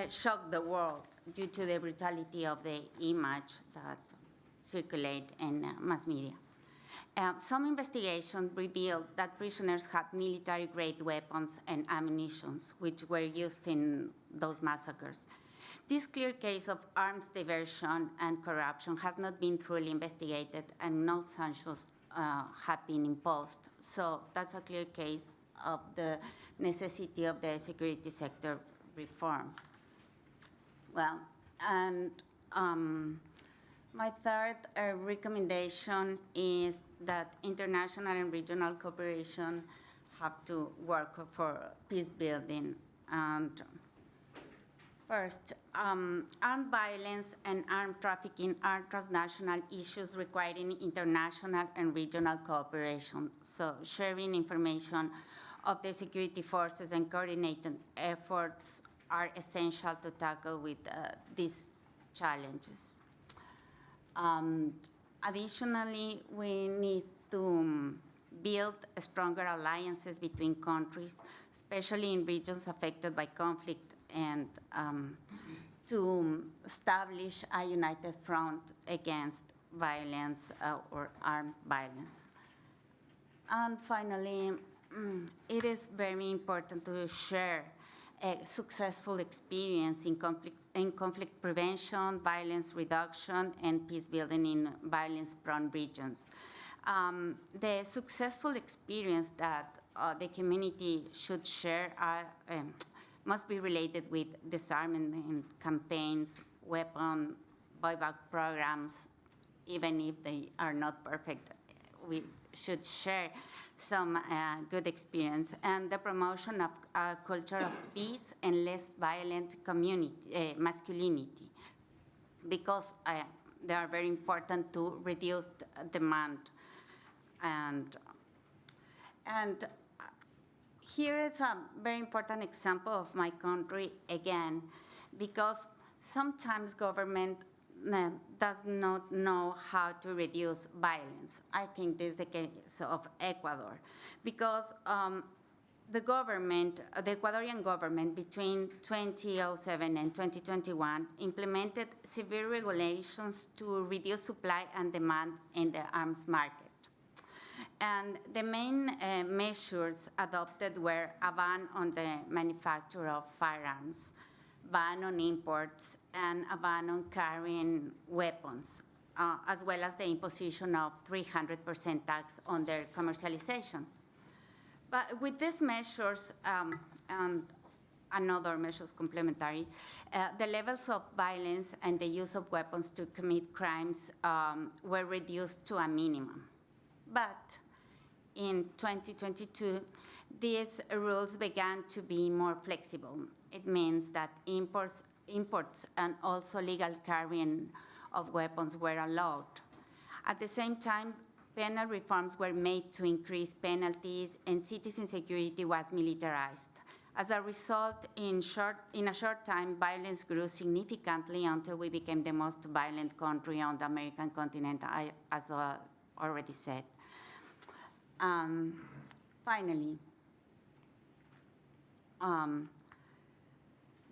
shocked the world due to the brutality of the image that circulate in mass media. Some investigations revealed that prisoners had military-grade weapons and ammunition, which were used in those massacres. This clear case of arms diversion and corruption has not been fully investigated, and no sanctions have been imposed. So that's a clear case of the necessity of the security sector reform. Well, and my third recommendation is that international and regional cooperation have to work for peace building. And first, armed violence and armed trafficking are transnational issues requiring international and regional cooperation. So sharing information of the security forces and coordinated efforts are essential to tackle with these challenges. Additionally, we need to build stronger alliances between countries, especially in regions affected by conflict, and to establish a united front against violence or armed violence. And finally, it is very important to share a successful experience in conflict prevention, violence reduction, and peace building in violence-prone regions. The successful experience that the community should share must be related with disarmament campaigns, weapon buyback programs, even if they are not perfect we should share some good experience, and the promotion of a culture of peace and less violent masculinity, because they are very important to reduce demand. And here is a very important example of my country again, because sometimes government does not know how to reduce violence. I think this is the case of Ecuador, because the Ecuadorian government between 2007 and 2021 implemented severe regulations to reduce supply and demand in the arms market. And the main measures adopted were a ban on the manufacture of firearms, ban on imports, and a ban on carrying weapons, as well as the imposition of 300% tax on their commercialization. But with these measures and other measures complementary, the levels of violence and the use of weapons to commit crimes were reduced to a minimum. But in 2022, these rules began to be more flexible. It means that imports and also legal carrying of weapons were allowed. At the same time, penal reforms were made to increase penalties, and citizen security was militarized. As a result, in a short time, violence grew significantly until we became the most violent country on the American continent, as I already said. Finally,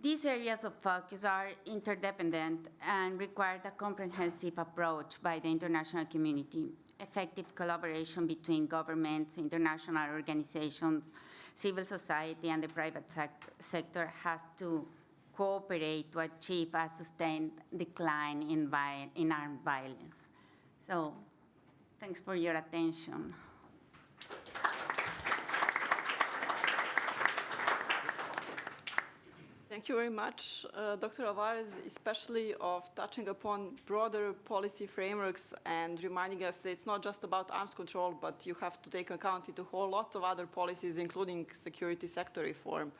these areas of focus are interdependent and require a comprehensive approach by the international community. Effective collaboration between governments, international organizations, civil society, and the private sector has to cooperate to achieve a sustained decline in armed violence. So, thanks for your attention. Thank you very much, Dr. Alvarez, especially of touching upon broader policy frameworks and reminding us that it's not just about arms control, but you have to take account into a whole lot of other policies, including security sector reform,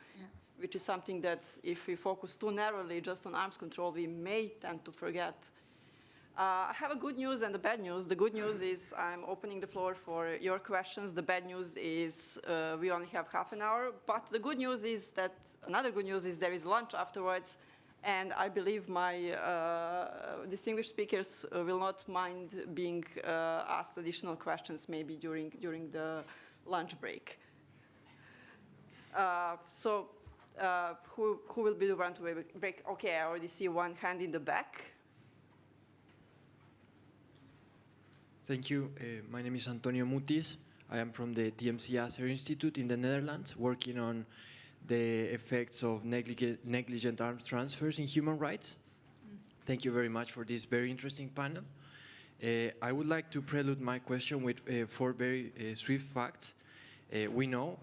which is something that if we focus too narrowly just on arms control, we may tend to forget. I have a good news and a bad news. The good news is I'm opening the floor for your questions. The bad news is we only have half an hour. But the good news is that, another good news is there is lunch afterwards. And I believe my distinguished speakers will not mind being asked additional questions maybe during the lunch break. Who will be the one to break? Okay, I already see one hand in the back. Thank you. My name is Antonio Mutis. I am from the TMC Institute in the Netherlands, working on the effects of negligent arms transfers in human rights. Thank you very much for this very interesting panel. I would like to prelude my question with 4 very swift facts. We know,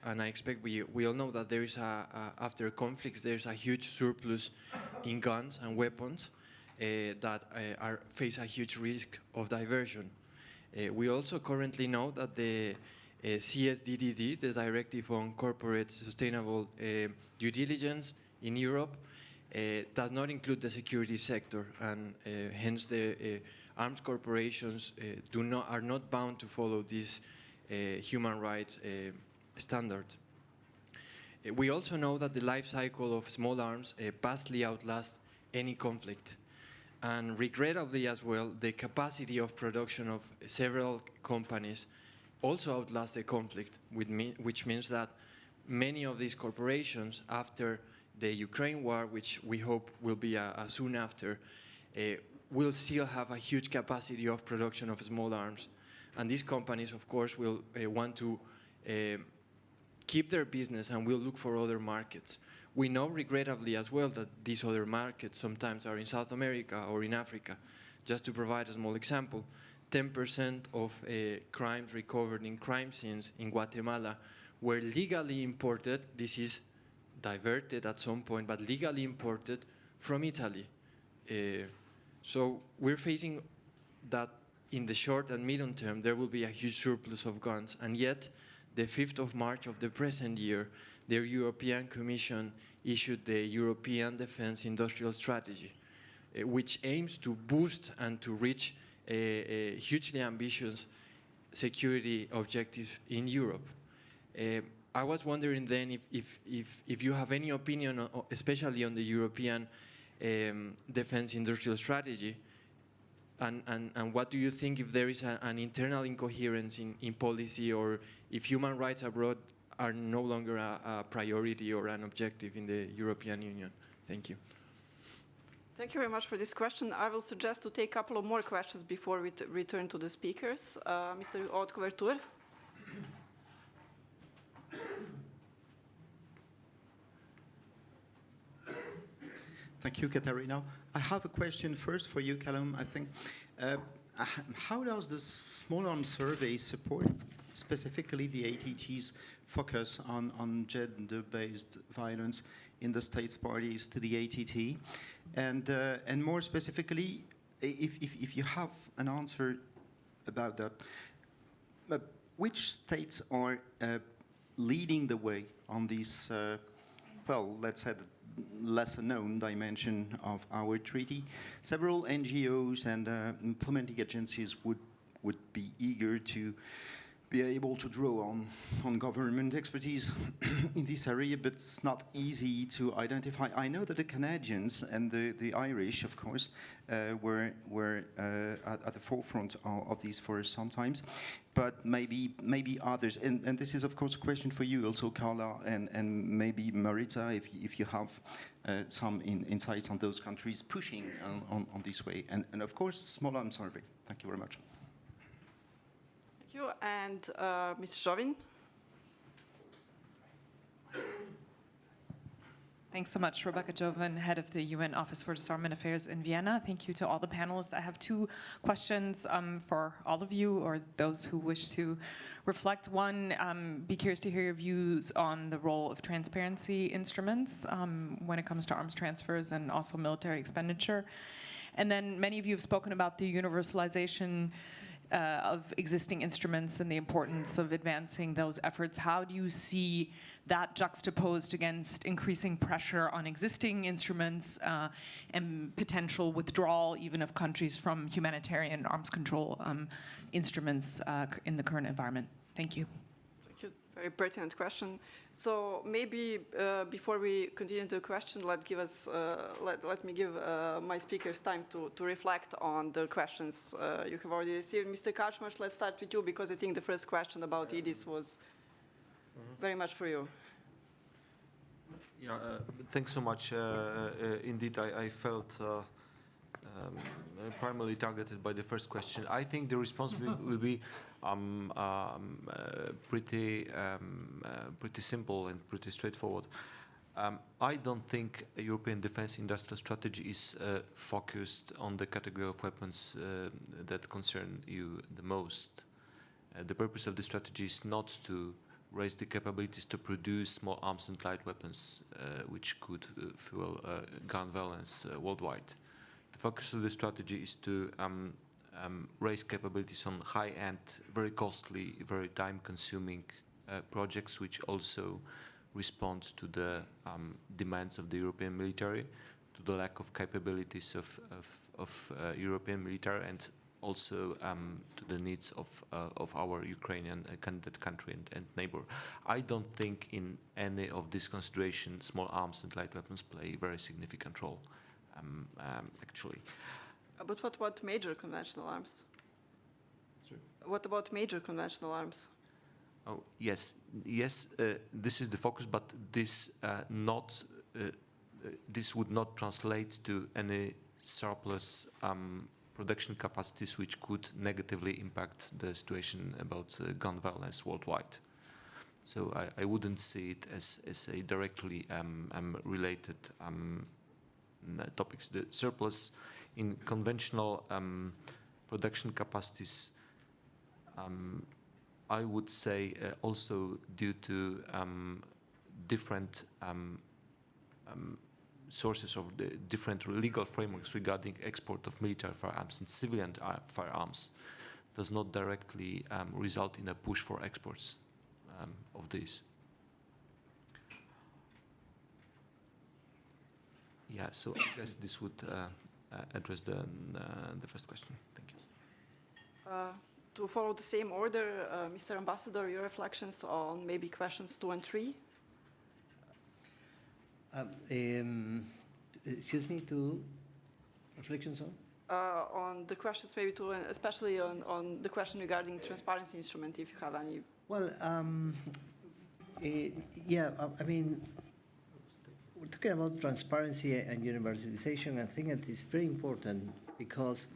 and I expect we all know, that there is after conflicts, there's a huge surplus in guns and weapons that face a huge risk of diversion. We also currently know that the CSDDD, the Directive on Corporate Sustainable Due Diligence in Europe, does not include the security sector, and hence the arms corporations are not bound to follow this human rights standard. We also know that the life cycle of small arms vastly outlasts any conflict. And regrettably as well, the capacity of production of several companies also outlasts the conflict, which means that many of these corporations, after the Ukraine war, which we hope will be soon after, will still have a huge capacity of production of small arms. And these companies, of course, will want to keep their business and will look for other markets. We know, regrettably as well, that these other markets sometimes are in South America or in Africa. Just to provide a small example, 10% of crimes recovered in crime scenes in Guatemala were legally imported. This is diverted at some point, but legally imported from Italy. So we're facing that in the short and medium term, there will be a huge surplus of guns. And yet, the 5th of March of the present year, the European Commission issued the European Defense Industrial Strategy, which aims to boost and to reach hugely ambitious security objectives in Europe. I was wondering then if you have any opinion, especially on the European Defense Industrial Strategy, and what do you think if there is an internal incoherence in policy, or if human rights abroad are no longer a priority or an objective in the European Union? Thank you. Thank you very much for this question. I will suggest to take a couple of more questions before we return to the speakers. Mr. Haute-Couverture. Thank you, Katarina. I have a question first for you, Callum, I think. How does the small arms survey support specifically the ATT's focus on gender-based violence in the states parties to the ATT? And more specifically, if you have an answer about that, which states are leading the way on this, well, let's say, lesser known dimension of our treaty? Several NGOs and implementing agencies would be eager to be able to draw on government expertise in this area, but it's not easy to identify. I know that the Canadians and the Irish, of course, were at the forefront of these for some times, but maybe others. And this is, of course, a question for you also, Carla, and maybe Marita, if you have some insights on those countries pushing on this way. And of course, small arms survey. Thank you very much. Thank you. And Ms. Jovin. Thanks so much. Rebecca Jovan, head of the UN Office for Disarmament Affairs in Vienna. Thank you to all the panelists. I have two questions for all of you or those who wish to reflect. One, be curious to hear your views on the role of transparency instruments when it comes to arms transfers and also military expenditure. And then many of you have spoken about the universalization of existing instruments and the importance of advancing those efforts. How do you see that juxtaposed against increasing pressure on existing instruments and potential withdrawal even of countries from humanitarian arms control instruments in the current environment? Thank you. Thank you. Very pertinent question. So maybe before we continue to the question, let me give my speakers time to reflect on the questions you have already received. Mr. Kaczmarz, let's start with you, because I think the first question about EDIS was very much for you. Yeah, thanks so much. Indeed, I felt primarily targeted by the first question. I think the response will be pretty simple and pretty straightforward. I don't think a European defense industrial strategy is focused on the category of weapons that concern you the most. The purpose of the strategy is not to raise the capabilities to produce small arms and light weapons, which could fuel gun violence worldwide. The focus of the strategy is to raise capabilities on high-end, very costly, very time-consuming projects, which also respond to the demands of the European military, to the lack of capabilities of European military, and also to the needs of our Ukrainian candidate country and neighbor. I don't think in any of these considerations small arms and light weapons play a very significant role, actually. But what about major conventional arms? Sorry? What about major conventional arms? Oh, yes, this is the focus, but this this would not translate to any surplus production capacities which could negatively impact the situation about gun violence worldwide. So I wouldn't see it as a directly related topics. The surplus in conventional production capacities, I would say also due to different sources of the different legal frameworks regarding export of military firearms and civilian firearms. does not directly result in a push for exports of these. Yeah, so I guess this would address the first question. Thank you. To follow the same order, Mr. Ambassador, your reflections on maybe questions 2 and 3? Excuse me, to reflections on? On the questions maybe 2, and especially on the question regarding transparency instrument, if you have any. Well, yeah, I mean, we're talking about transparency and universalization. I think that is very important because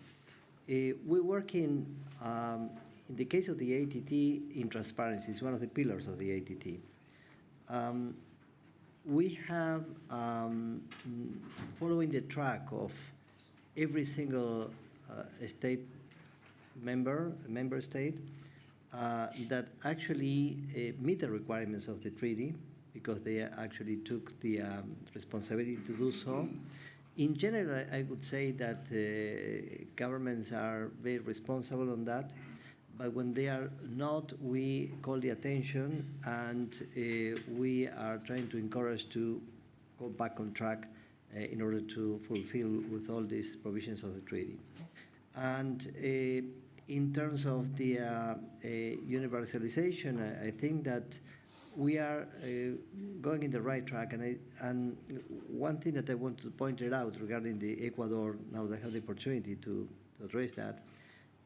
we work in the case of the ATT, in transparency. It's one of the pillars of the ATT. We have, following the track of every single member state, that actually meet the requirements of the treaty, because they actually took the responsibility to do so. In general, I would say that governments are very responsible on that, but when they are not, we call the attention, and we are trying to encourage to go back on track in order to fulfill with all these provisions of the treaty. And in terms of the universalization, I think that we are going in the right track. And one thing that I want to point it out regarding the Ecuador, now that I have the opportunity to address that,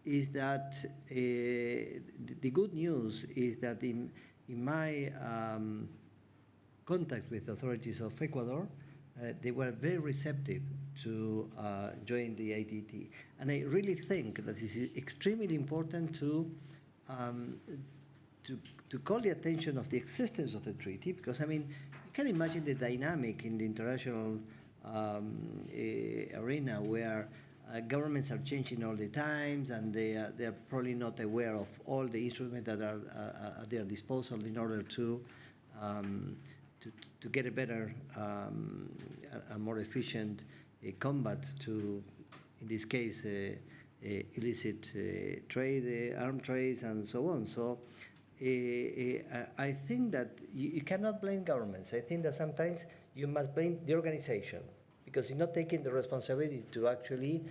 is that the good news is that in my contact with authorities of Ecuador, they were very receptive to join the ATT. And I really think that it is extremely important to call the attention of the existence of the treaty, because, I mean, you can imagine the dynamic in the international arena where governments are changing all the times, and they are probably not aware of all the instruments that are at their disposal in order to get a better, a more efficient combat to, in this case, illicit trade, arms trades, and so on. So I think that you cannot blame governments. I think that sometimes you must blame the organization, because it's not taking the responsibility to actually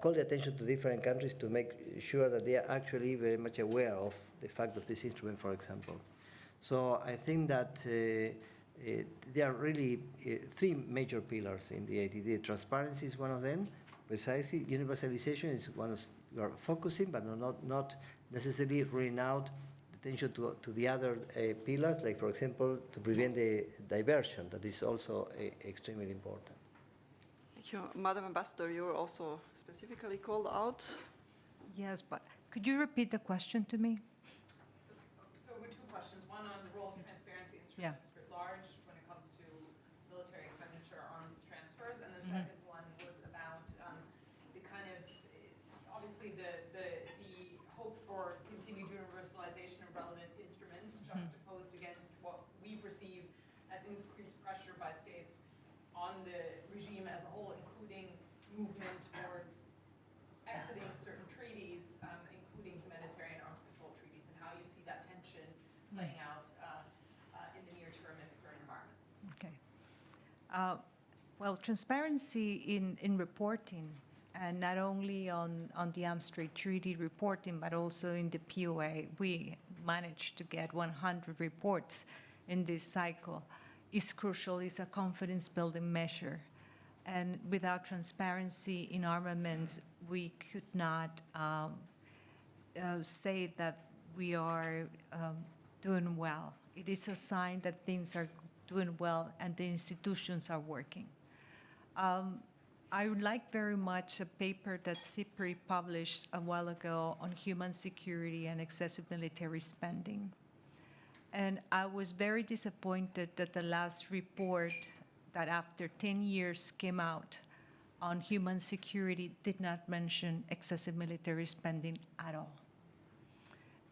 call the attention to different countries to make sure that they are actually very much aware of the fact of this instrument, for example. So I think that there are really 3 major pillars in the ATT. Transparency is one of them, precisely. Universalization is one of we are focusing, but not necessarily ruling out attention to the other pillars, like, for example, to prevent the diversion. That is also extremely important. Thank you. Madam Ambassador, you were also specifically called out. Yes, but could you repeat the question to me? So there were 2 questions. One on the role of transparency instruments writ large when it comes to military expenditure, arms transfers, and the second one was about the kind of, obviously the hope for continued universalization of relevant instruments juxtaposed against what we perceive as increased pressure by states on the regime as a whole, including movement towards exiting certain treaties, including humanitarian arms control treaties, and how you see that tension playing out in the near term in the current environment. Okay. Well, transparency in reporting, and not only on the Arms Trade Treaty reporting, but also in the POA. We managed to get 100 reports in this cycle. Is crucial, is a confidence-building measure. And without transparency in armaments, we could not say that we are doing well. It is a sign that things are doing well and the institutions are working. I would like very much a paper that CIPRI published a while ago on human security and excessive military spending. And I was very disappointed that the last report that after 10 years came out on human security did not mention excessive military spending at all.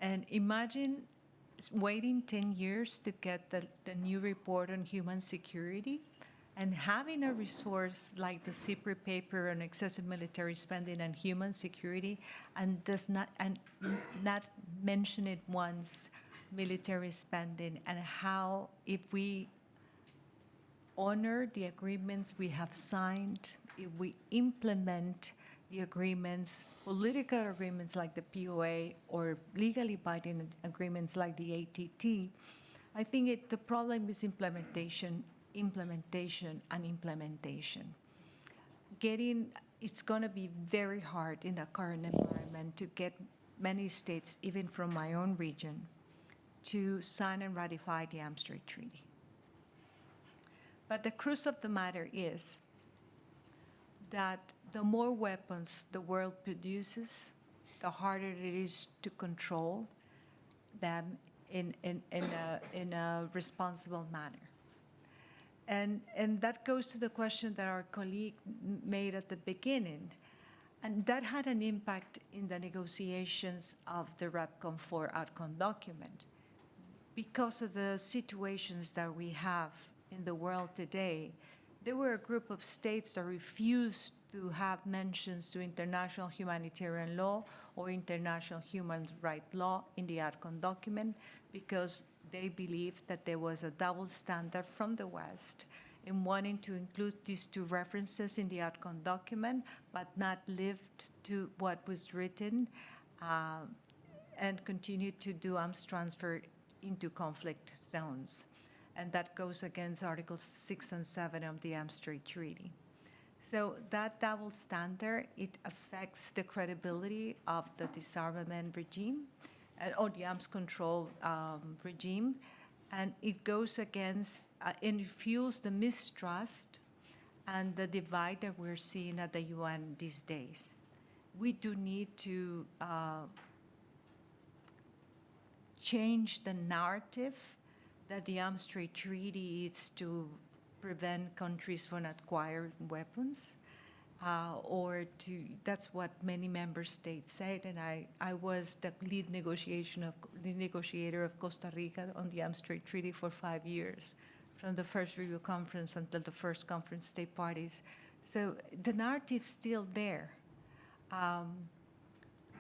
And imagine waiting 10 years to get the new report on human security. And having a resource like the CIPRI paper on excessive military spending and human security, and not mention it once, military spending, and how if we honor the agreements we have signed, if we implement the agreements, political agreements like the POA or legally binding agreements like the ATT, I think the problem is implementation. It's going to be very hard in the current environment to get many states, even from my own region, to sign and ratify the Arms Trade Treaty. But the crux of the matter is that the more weapons the world produces, the harder it is to control them in a responsible manner. And that goes to the question that our colleague made at the beginning. And that had an impact in the negotiations of the REPCON 4 outcome document. Because of the situations that we have in the world today, there were a group of states that refused to have mentions to international humanitarian law or international human rights law in the outcome document because they believed that there was a double standard from the West in wanting to include these two references in the outcome document, but not lived to what was written and continued to do arms transfer into conflict zones. And that goes against Articles 6 and 7 of the Arms Trade Treaty. So that double standard, it affects the credibility of the disarmament regime or the arms control regime, and it goes against, and it fuels the mistrust and the divide that we're seeing at the UN these days. We do need to change the narrative that the Arms Trade Treaty is to prevent countries from acquiring weapons, that's what many member states said, and I was the lead negotiator of Costa Rica on the Arms Trade Treaty for 5 years, from the first review conference until the first conference state parties. So the narrative's still there.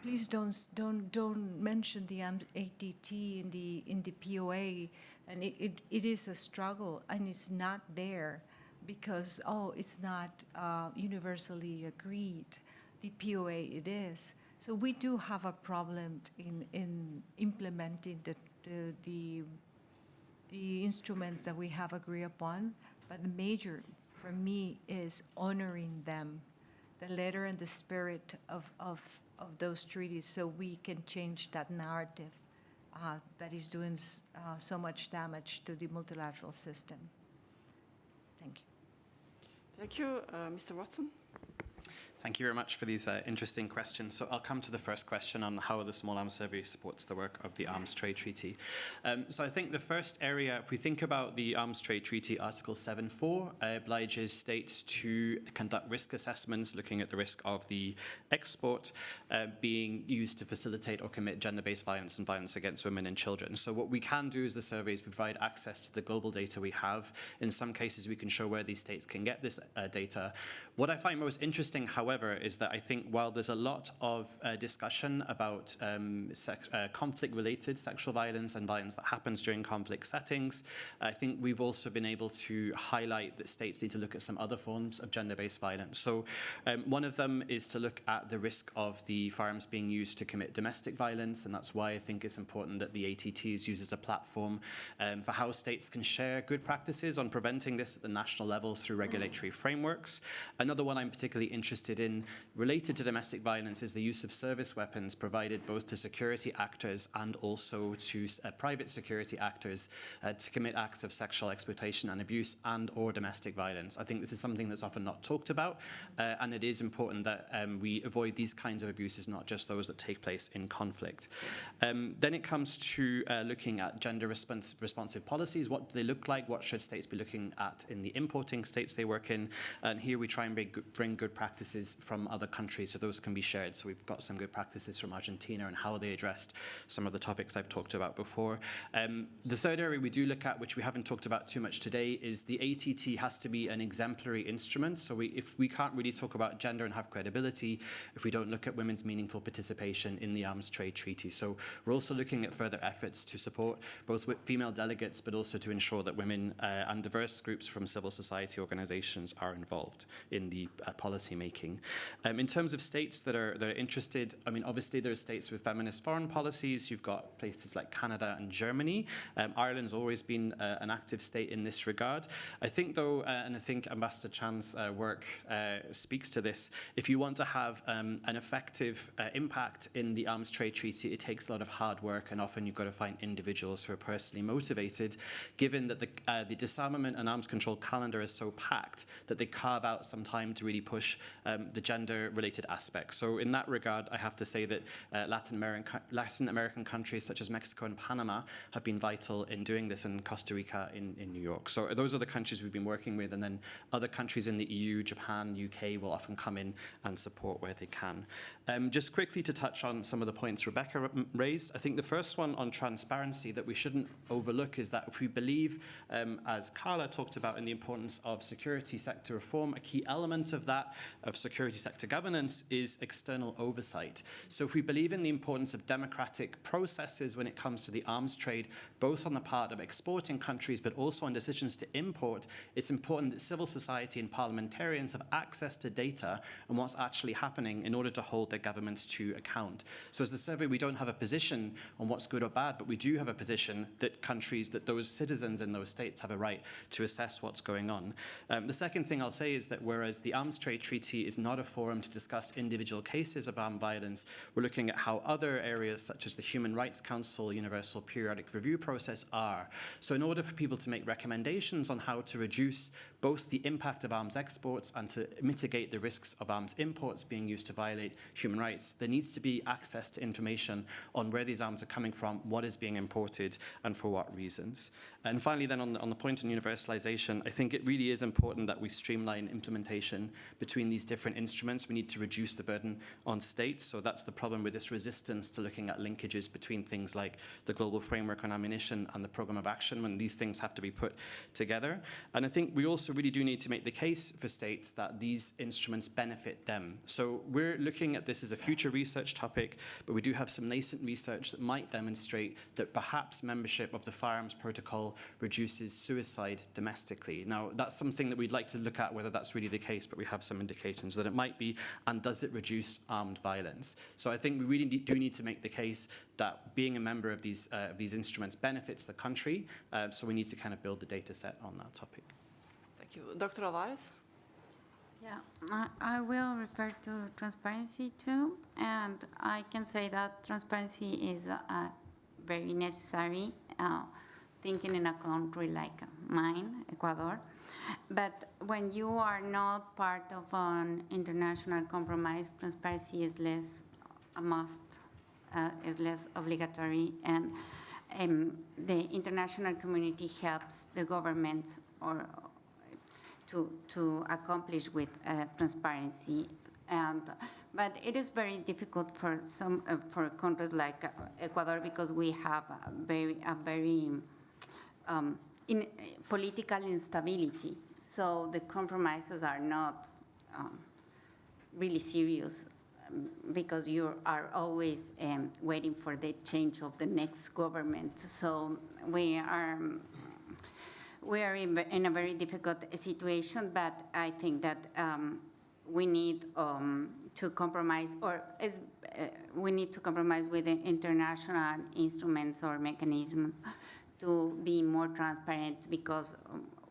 Please don't mention the ATT in the POA, and it is a struggle, and it's not there because it's not universally agreed. The POA it is. So we do have a problem in implementing the instruments that we have agreed upon, but the major for me is honoring them, the letter and the spirit of those treaties, so we can change that narrative that is doing so much damage to the multilateral system. Thank you. Thank you, Mr. Watson. Thank you very much for these interesting questions. So I'll come to the first question on how the Small Arms Survey supports the work of the Arms Trade Treaty. So I think the first area, if we think about the Arms Trade Treaty, Article 7.4 obliges states to conduct risk assessments looking at the risk of the export being used to facilitate or commit gender-based violence and violence against women and children. So what we can do as the survey is provide access to the global data we have. In some cases, we can show where these states can get this data. What I find most interesting, however, is that I think while there's a lot of discussion about conflict-related sexual violence and violence that happens during conflict settings, I think we've also been able to highlight that states need to look at some other forms of gender-based violence. So one of them is to look at the risk of the firearms being used to commit domestic violence, and that's why I think it's important that the ATT is used as a platform for how states can share good practices on preventing this at the national level through regulatory frameworks. Another one I'm particularly interested in related to domestic violence is the use of service weapons provided both to security actors and also to private security actors to commit acts of sexual exploitation and abuse and or domestic violence. I think this is something that's often not talked about, and it is important that we avoid these kinds of abuses, not just those that take place in conflict. Then it comes to looking at gender responsive policies. What do they look like? What should states be looking at in the importing states they work in? And here we try and bring good practices practices from other countries, so those can be shared. So we've got some good practices from Argentina and how they addressed some of the topics I've talked about before. The third area we do look at, which we haven't talked about too much today, is the ATT has to be an exemplary instrument. So if we can't really talk about gender and have credibility if we don't look at women's meaningful participation in the Arms Trade Treaty. So we're also looking at further efforts to support both female delegates, but also to ensure that women and diverse groups from civil society organizations are involved in the policy making. In terms of states that are interested, I mean, obviously there are states with feminist foreign policies. You've got places like Canada and Germany. Ireland's always been an active state in this regard. I think though, and I think Ambassador Chan's work speaks to this, if you want to have an effective impact in the Arms Trade Treaty, it takes a lot of hard work, and often you've got to find individuals who are personally motivated, given that the disarmament and arms control calendar is so packed that they carve out some time to really push the gender-related aspects. So in that regard, I have to say that Latin American countries such as Mexico and Panama have been vital in doing this, and Costa Rica in New York. So those are the countries we've been working with, and then other countries in the EU, Japan, UK will often come in and support where they can. Just quickly to touch on some of the points Rebecca raised, I think the first one on transparency that we shouldn't overlook is that if we believe, as Carla talked about, in the importance of security sector reform, a key element of that, of security sector governance, is external oversight. So if we believe in the importance of democratic processes when it comes to the arms trade, both on the part of exporting countries, but also on decisions to import, it's important that civil society and parliamentarians have access to data and what's actually happening in order to hold their governments to account. So as the survey, we don't have a position on what's good or bad, but we do have a position that countries, that those citizens in those states have a right to assess what's going on. The second thing I'll say is that whereas the Arms Trade Treaty is not a forum to discuss individual cases of armed violence, we're looking at how other areas such as the Human Rights Council Universal Periodic Review process are. So in order for people to make recommendations on how to reduce both the impact of arms exports and to mitigate the risks of arms imports being used to violate human rights, there needs to be access to information on where these arms are coming from, what is being imported, and for what reasons. And finally, then, on the point on universalization, I think it really is important that we streamline implementation between these different instruments. We need to reduce the burden on states. So that's the problem with this resistance to looking at linkages between things like the Global Framework on Ammunition and the Programme of Action, when these things have to be put together. And I think we also really do need to make the case for states that these instruments benefit them. So we're looking at this as a future research topic, but we do have some nascent research that might demonstrate that perhaps membership of the Firearms Protocol reduces suicide domestically. Now, that's something that we'd like to look at, whether that's really the case, but we have some indications that it might be, and does it reduce armed violence? So I think we really do need to make the case that being a member of these instruments benefits the country, so we need to kind of build the data set on that topic. Thank you. Dr. Alvarez? Yeah, I will refer to transparency too, and I can say that transparency is very necessary, thinking in a country like mine, Ecuador. But when you are not part of an international compromise, transparency is less a must, is less obligatory, and the international community helps the governments to accomplish with transparency. But it is very difficult for some for countries like Ecuador, because we have a very in political instability. So the compromises are not really serious, because you are always waiting for the change of the next government. So we are in a very difficult situation, but I think that we need to compromise, we need to compromise with the international instruments or mechanisms to be more transparent, because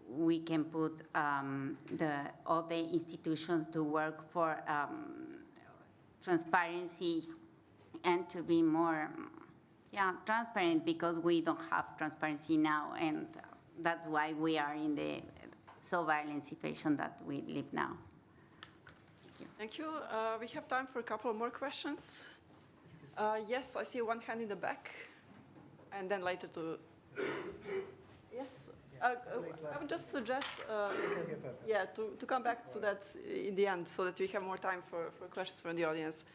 we can put all the institutions to work for transparency and to be more transparent, because we don't have transparency now, and that's why we are in the so violent situation that we live now. Thank you. We have time for a couple more questions. Yes, I see one hand in the back, and then later to... Yes, I would just suggest, yeah, to come back to that in the end so that we have more time for questions from the audience.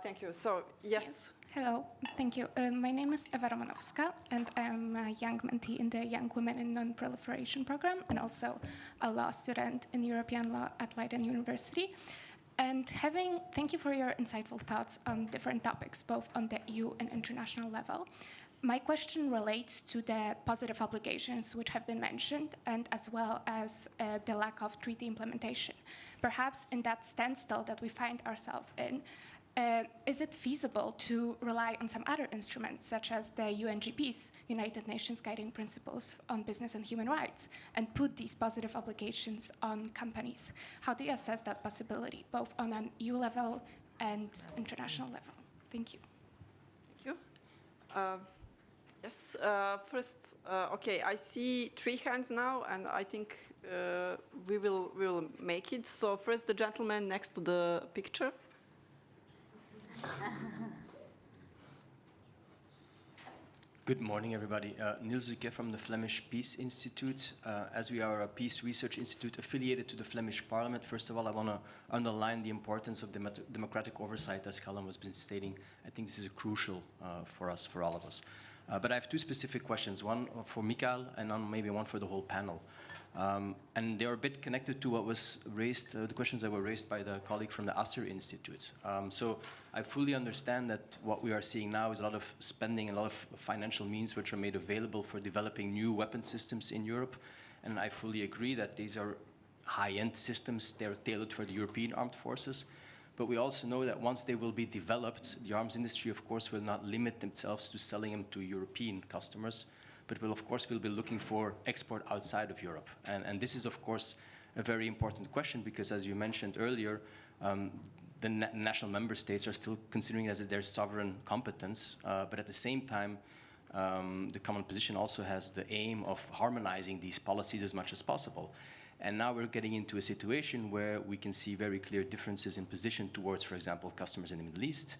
Thank you. So, yes. Hello, thank you. My name is Eva Romanowska, and I'm a young mentee in the Young Women in Non-Proliferation program, and also a law student in European law at Leiden University. And thank you for your insightful thoughts on different topics, both on the EU and international level. My question relates to the positive obligations which have been mentioned, and as well as the lack of treaty implementation. Perhaps in that standstill that we find ourselves in, is it feasible to rely on some other instruments, such as the UNGP's, United Nations Guiding Principles on Business and Human Rights, and put these positive obligations on companies? How do you assess that possibility, both on an EU level and international level? Thank you. Thank you. Yes, first, okay, I see 3 hands now, and I think we will make it. So first, the gentleman next to the picture. Good morning, everybody. Niels Zuke from the Flemish Peace Institute. As we are a peace research institute affiliated to the Flemish Parliament, first of all, I want to underline the importance of democratic oversight, as Callum has been stating. I think this is crucial for us, for all of us. But I have 2 specific questions, one for Mikael and maybe one for the whole panel. And they are a bit connected to what was raised, the questions that were raised by the colleague from the Asser Institute. So I fully understand that what we are seeing now is a lot of spending and a lot of financial means which are made available for developing new weapon systems in Europe. And I fully agree that these are high-end systems. They're tailored for the European armed forces. But we also know that once they will be developed, the arms industry, of course, will not limit themselves to selling them to European customers, but will, of course, be looking for export outside of Europe. And this is, of course, a very important question because, as you mentioned earlier, the national member states are still considering it as their sovereign competence, but at the same time, the common position also has the aim of harmonizing these policies as much as possible. And now we're getting into a situation where we can see very clear differences in position towards, for example, customers in the Middle East,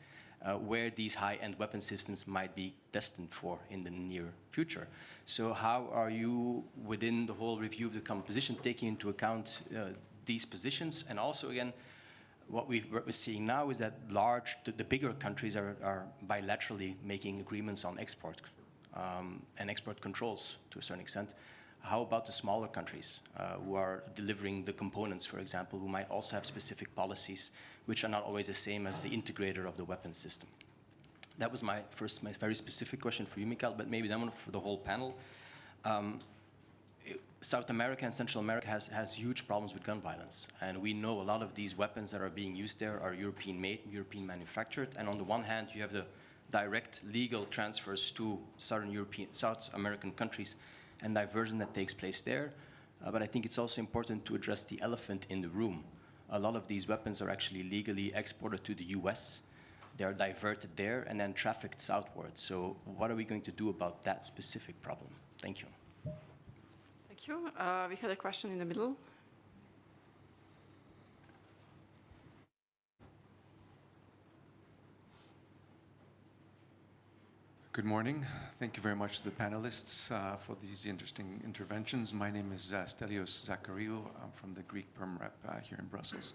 where these high-end weapon systems might be destined for in the near future. So how are you, within the whole review of the common position, taking into account these positions? And also, again, what we're seeing now is that the bigger countries are bilaterally making agreements on export and export controls to a certain extent. How about the smaller countries who are delivering the components, for example, who might also have specific policies which are not always the same as the integrator of the weapons system? That was my very specific question for you, Mikael, but maybe then one for the whole panel. South America and Central America has huge problems with gun violence. And we know a lot of these weapons that are being used there are European-made, European manufactured. And on the one hand, you have the direct legal transfers to South American countries and diversion that takes place there. But I think it's also important to address the elephant in the room. A lot of these weapons are actually legally exported to the US. They are diverted there and then trafficked southwards. So what are we going to do about that specific problem? Thank you. Thank you. We had a question in the middle. Good morning. Thank you very much to the panelists for these interesting interventions. My name is Stelios Zachariou. I'm from the Greek Perm Rep here in Brussels.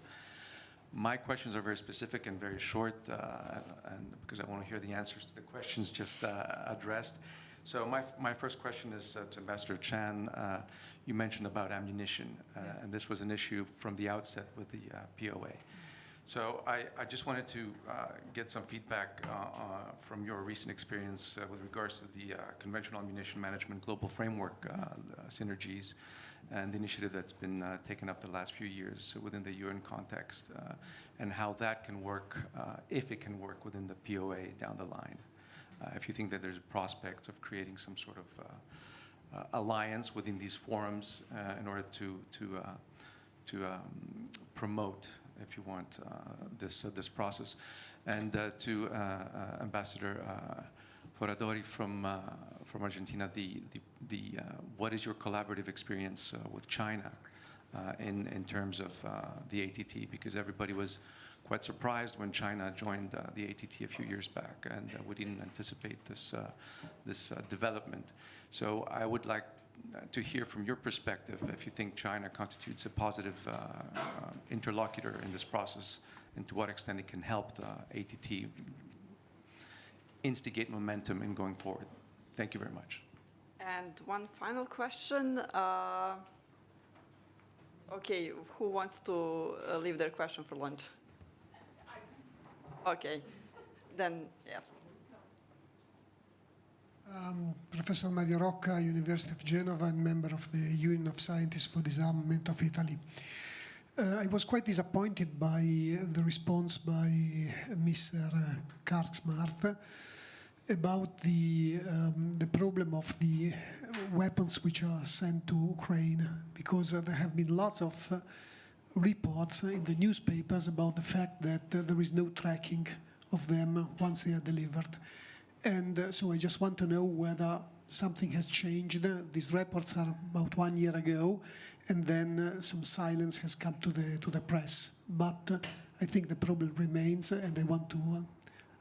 My questions are very specific and very short, and because I want to hear the answers to the questions just addressed. So my first question is to Ambassador Chan. You mentioned about ammunition, and this was an issue from the outset with the POA. So I just wanted to get some feedback from your recent experience with regards to the Conventional Ammunition Management Global Framework synergies and the initiative that's been taken up the last few years within the UN context, and how that can work, if it can work within the POA down the line. If you think that there's a prospect of creating some sort of alliance within these forums in order to promote, if you want, this process. And to Ambassador Foradori from Argentina, what is your collaborative experience with China in terms of the ATT? Because everybody was quite surprised when China joined the ATT a few years back, and we didn't anticipate this development. So I would like to hear from your perspective if you think China constitutes a positive interlocutor in this process, and to what extent it can help the ATT instigate momentum in going forward. Thank you very much. And one final question. Okay, who wants to leave their question for lunch? Okay, then, yeah. Professor Mario Rocca, University of Genova, and member of the Union of Scientists for Disarmament of Italy. I was quite disappointed by the response by Mr. Kartsmart about the problem of the weapons which are sent to Ukraine, because there have been lots of reports in the newspapers about the fact that there is no tracking of them once they are delivered. And so I just want to know whether something has changed. These reports are about 1 year ago, and then some silence has come to the press. But I think the problem remains, and I want to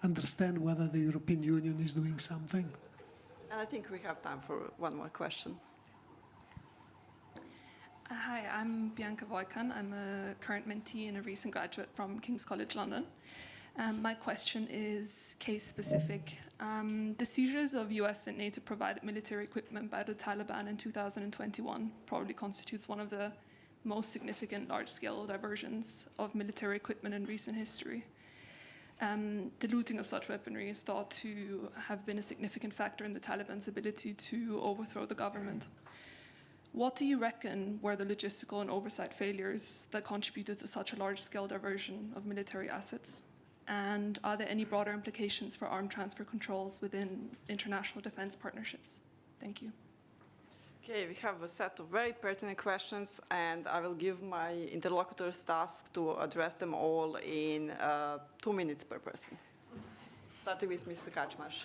understand whether the European Union is doing something. And I think we have time for one more question. Hi, I'm Bianca Voikan. I'm a current mentee and a recent graduate from King's College London. My question is case-specific. The seizures of US and NATO-provided military equipment by the Taliban in 2021 probably constitutes one of the most significant large-scale diversions of military equipment in recent history. The looting of such weaponry is thought to have been a significant factor in the Taliban's ability to overthrow the government. What do you reckon were the logistical and oversight failures that contributed to such a large-scale diversion of military assets? And are there any broader implications for arm transfer controls within international defense partnerships? Thank you. Okay, we have a set of very pertinent questions, and I will give my interlocutors task to address them all in 2 minutes per person. Starting with Mr. Kaczmarz.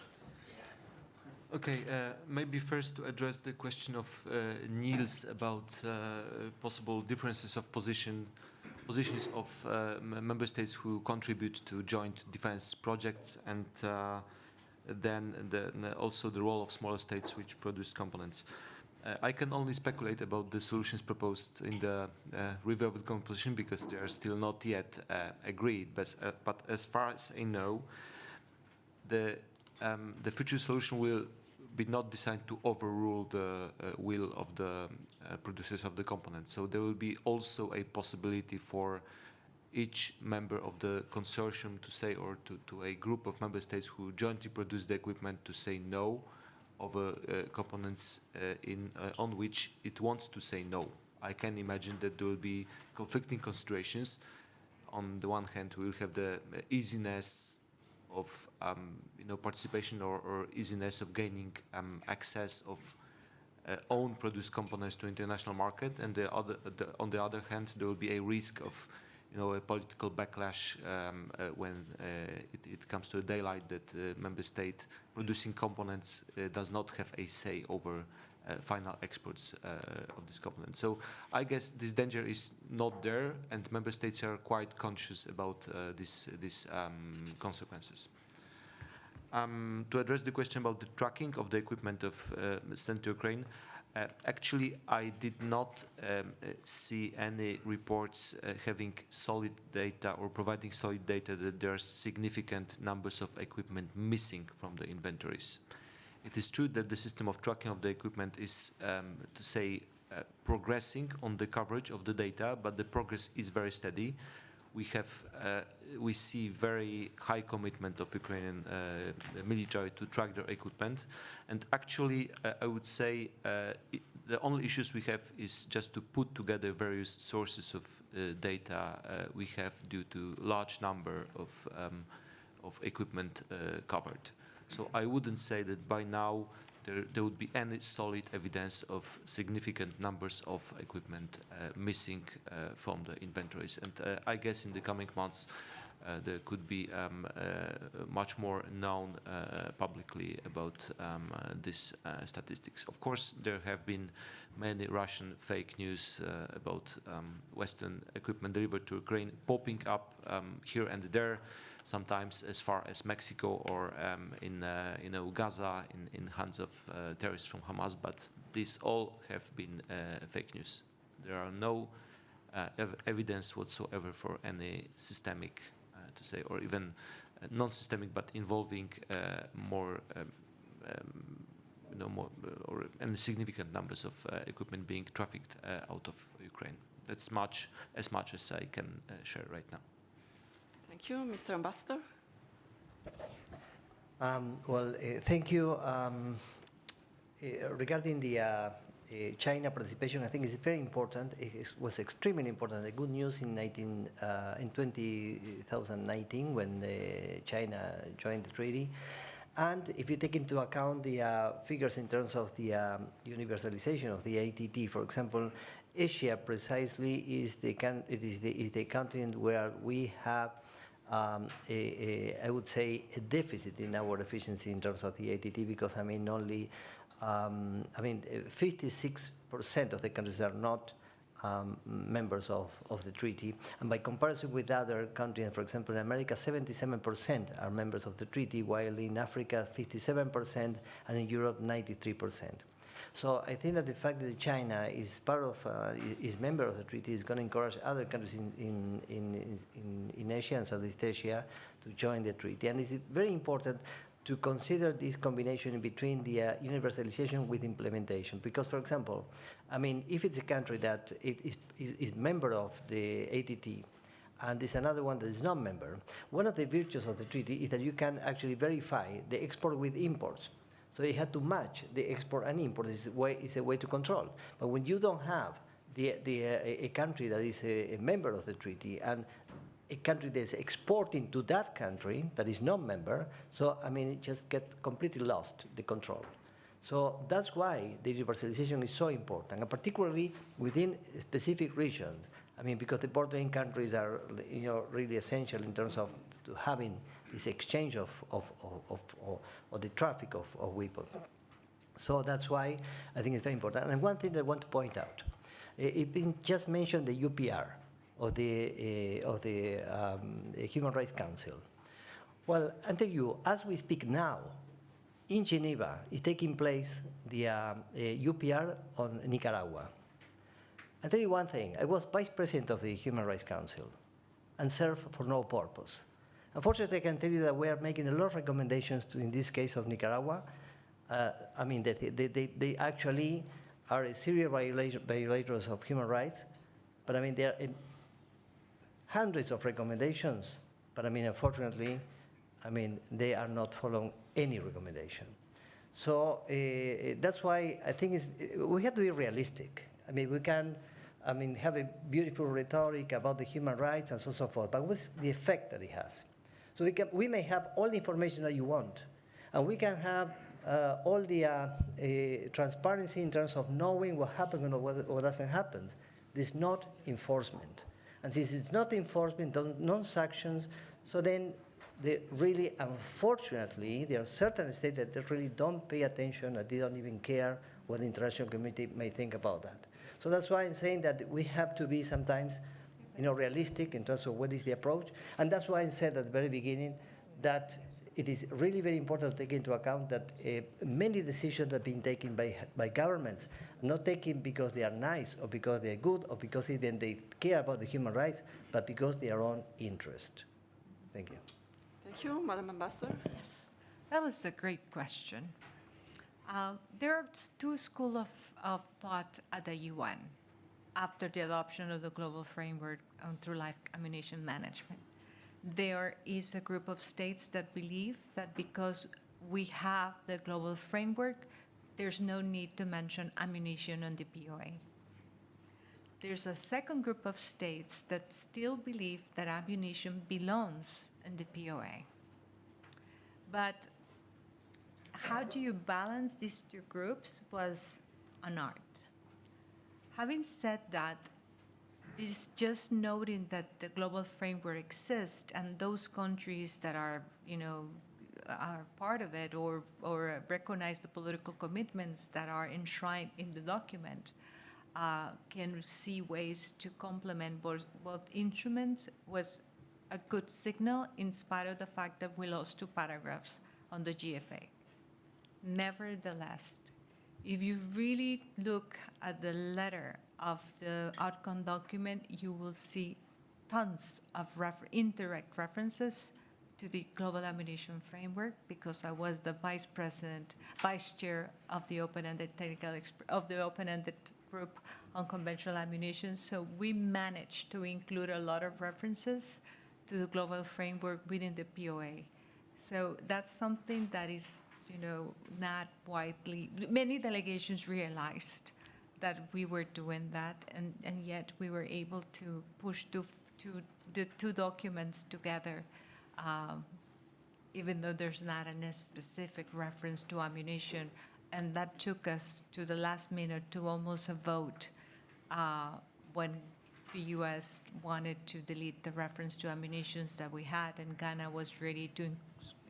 Okay, maybe first to address the question of Niels about possible differences of positions of member states who contribute to joint defense projects, and then also the role of smaller states which produce components. I can only speculate about the solutions proposed in the review of the composition, because they are still not yet agreed. But as far as I know, the future solution will be not designed to overrule the will of the producers of the components. So there will be also a possibility for each member of the consortium to say, or to a group of member states who jointly produce the equipment, to say no of components on which it wants to say no. I can imagine that there will be conflicting considerations. On the one hand, we will have the easiness of participation, or easiness of gaining access of own produced components to international market, and on the other hand, there will be a risk of a political backlash when it comes to the daylight that member state producing components does not have a say over final exports of this component. So I guess this danger is not there, and member states are quite conscious about these consequences. To address the question about the tracking of the equipment sent to Ukraine, actually, I did not see any reports having solid data or providing solid data that there are significant numbers of equipment missing from the inventories. It is true that the system of tracking of the equipment is, progressing on the coverage of the data, but the progress is very steady. We see very high commitment of Ukrainian military to track their equipment, and actually I would say the only issues we have is just to put together various sources of data we have due to large number of equipment covered. So I wouldn't say that by now there would be any solid evidence of significant numbers of equipment missing from the inventories. And I guess in the coming months there could be much more known publicly about these statistics. Of course, there have been many Russian fake news about Western equipment delivered to Ukraine popping up here and there, sometimes as far as Mexico or in Gaza, in hands of terrorists from Hamas, but these all have been fake news. There are no evidence whatsoever for any systemic, to say, or even non-systemic, but involving more or any significant numbers of equipment being trafficked out of Ukraine. That's as much as I can share right now. Thank you. Mr. Ambassador? Thank you. Regarding the China participation, I think it's very important. It was extremely important. The good news in 2019 when China joined the treaty. And if you take into account the figures in terms of the universalization of the ATT, for example, Asia precisely is the continent where we have, I would say, a deficit in our efficiency in terms of the ATT, because only 56% of the countries are not members of the treaty, and by comparison with other countries, for example, in America, 77% are members of the treaty, while in Africa, 57%, and in Europe, 93%. So I think that the fact that China is part of, is member of the treaty is going to encourage other countries in Asia and Southeast Asia to join the treaty, and it's very important to consider this combination between the universalization with implementation. Because, for example, if it's a country that is member of the ATT, and there's another one that is not member, one of the virtues of the treaty is that you can actually verify the export with imports. So you have to match the export and import. It's a way to control. But when you don't have a country that is a member of the treaty and a country that's exporting to that country that is not member, so it just gets completely lost, the control. So that's why the universalization is so important, and particularly within a specific region. Because the bordering countries are really essential in terms of having this exchange of the traffic of weapons. So that's why I think it's very important. And one thing that I want to point out, it been just mentioned the UPR, of the Human Rights Council. Well, I tell you, as we speak now, in Geneva is taking place the UPR on Nicaragua. I tell you one thing, I was Vice President of the Human Rights Council and served for no purpose. Unfortunately, I can tell you that we are making a lot of recommendations in this case of Nicaragua. They actually are serious violators of human rights, but there are hundreds of recommendations, but unfortunately, they are not following any recommendation. So that's why I think we have to be realistic. We can, have a beautiful rhetoric about the human rights and so on and so forth, but what's the effect that it has? So we may have all the information that you want, and we can have all the transparency in terms of knowing what happens and what doesn't happen. There's not enforcement. And since it's not enforcement, no sanctions, so then really, unfortunately, there are certain states that really don't pay attention, and they don't even care what the international community may think about that. So that's why I'm saying that we have to be sometimes, realistic in terms of what is the approach. And that's why I said at the very beginning that it is really very important to take into account that many decisions have been taken by governments, not taken because they are nice or because they are good or because even they care about the human rights, but because they are own interest. Thank you. Thank you, Madam Ambassador. Yes, that was a great question. There are two schools of thought at the UN after the adoption of the global framework on through-life ammunition management. There is a group of states that believe that because we have the global framework, there's no need to mention ammunition on the POA. There's a second group of states that still believe that ammunition belongs in the POA. But how do you balance these two groups was an art. Having said that, is just noting that the global framework exists, and those countries that are, are part of it or recognize the political commitments that are enshrined in the document can see ways to complement both instruments was a good signal in spite of the fact that we lost 2 paragraphs on the GFA. Nevertheless, if you really look at the letter of the outcome document, you will see tons of indirect references to the Global Ammunition Framework, because I was the vice chair of the open-ended group on conventional ammunition. So we managed to include a lot of references to the global framework within the POA. So that's something that is, not widely, many delegations realized that we were doing that, and yet we were able to push the 2 documents together, even though there's not a specific reference to ammunition. And that took us to the last minute to almost a vote when the U.S. wanted to delete the reference to ammunitions that we had, and Ghana was ready to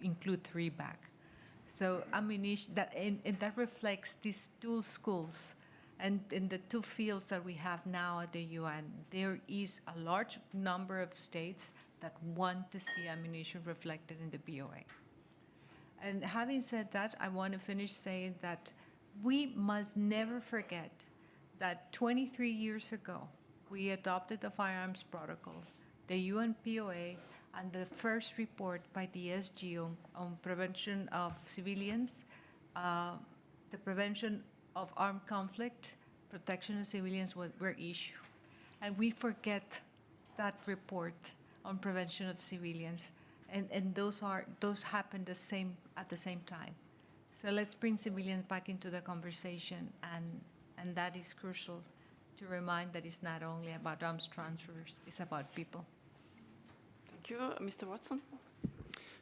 include 3 back. So ammunition, and that reflects these 2 schools. And in the 2 fields that we have now at the UN, there is a large number of states that want to see ammunition reflected in the POA. And having said that, I want to finish saying that we must never forget that 23 years ago, we adopted the Firearms Protocol, the UN POA, and the first report by the SG on prevention of civilians, the prevention of armed conflict, protection of civilians were issued. And we forget that report on prevention of civilians. And those happen at the same time. So let's bring civilians back into the conversation, and that is crucial to remind that it's not only about arms transfers, it's about people. Thank you. Mr. Watson?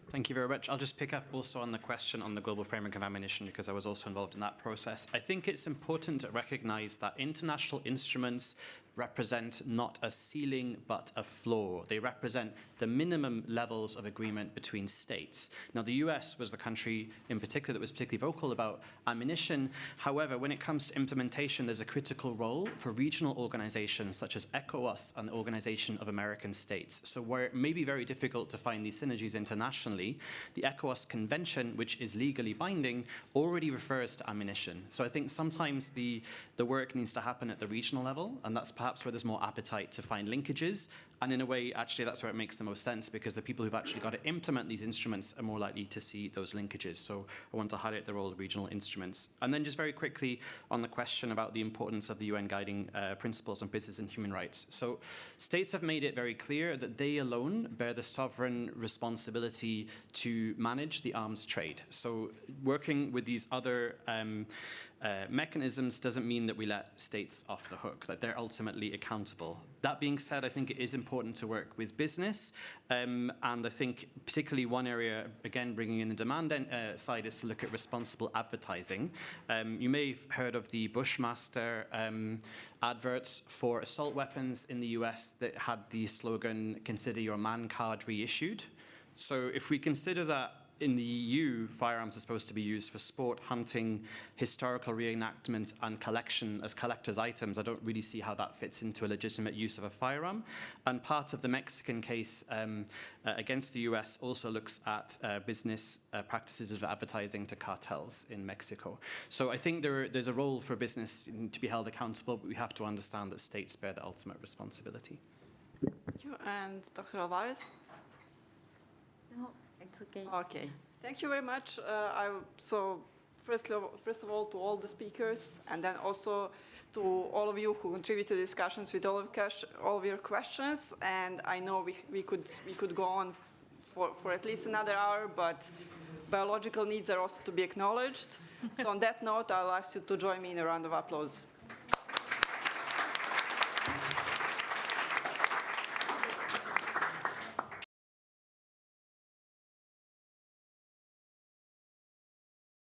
Thank you very much. I'll just pick up also on the question on the global framework of ammunition, because I was also involved in that process. I think it's important to recognize that international instruments represent not a ceiling but a floor. They represent the minimum levels of agreement between states. Now, the US was the country in particular that was particularly vocal about ammunition. However, when it comes to implementation, there's a critical role for regional organizations such as ECOWAS and the Organization of American States. So where it may be very difficult to find these synergies internationally, the ECOWAS Convention, which is legally binding, already refers to ammunition. So I think sometimes the work needs to happen at the regional level, and that's perhaps where there's more appetite to find linkages. And in a way, actually, that's where it makes the most sense, because the people who've actually got to implement these instruments are more likely to see those linkages. So I want to highlight the role of regional instruments. And then just very quickly on the question about the importance of the UN guiding principles on business and human rights. So states have made it very clear that they alone bear the sovereign responsibility to manage the arms trade. So working with these other mechanisms doesn't mean that we let states off the hook, that they're ultimately accountable. That being said, I think it is important to work with business, and I think particularly one area, again, bringing in the demand side, is to look at responsible advertising. You may have heard of the Bushmaster adverts for assault weapons in the US that had the slogan, "Consider your man card reissued." So if we consider that in the EU, firearms are supposed to be used for sport, hunting, historical reenactment, and collection as collector's items, I don't really see how that fits into a legitimate use of a firearm. And part of the Mexican case against the US also looks at business practices of advertising to cartels in Mexico. So I think there's a role for business to be held accountable, but we have to understand that states bear the ultimate responsibility. Thank you. And Dr. Alvarez? No, it's okay. Okay. Thank you very much. So first of all, to all the speakers, and then also to all of you who contribute to discussions with all of your questions. And I know we could go on for at least another hour, but biological needs are also to be acknowledged. So on that note, I'll ask you to join me in a round of applause.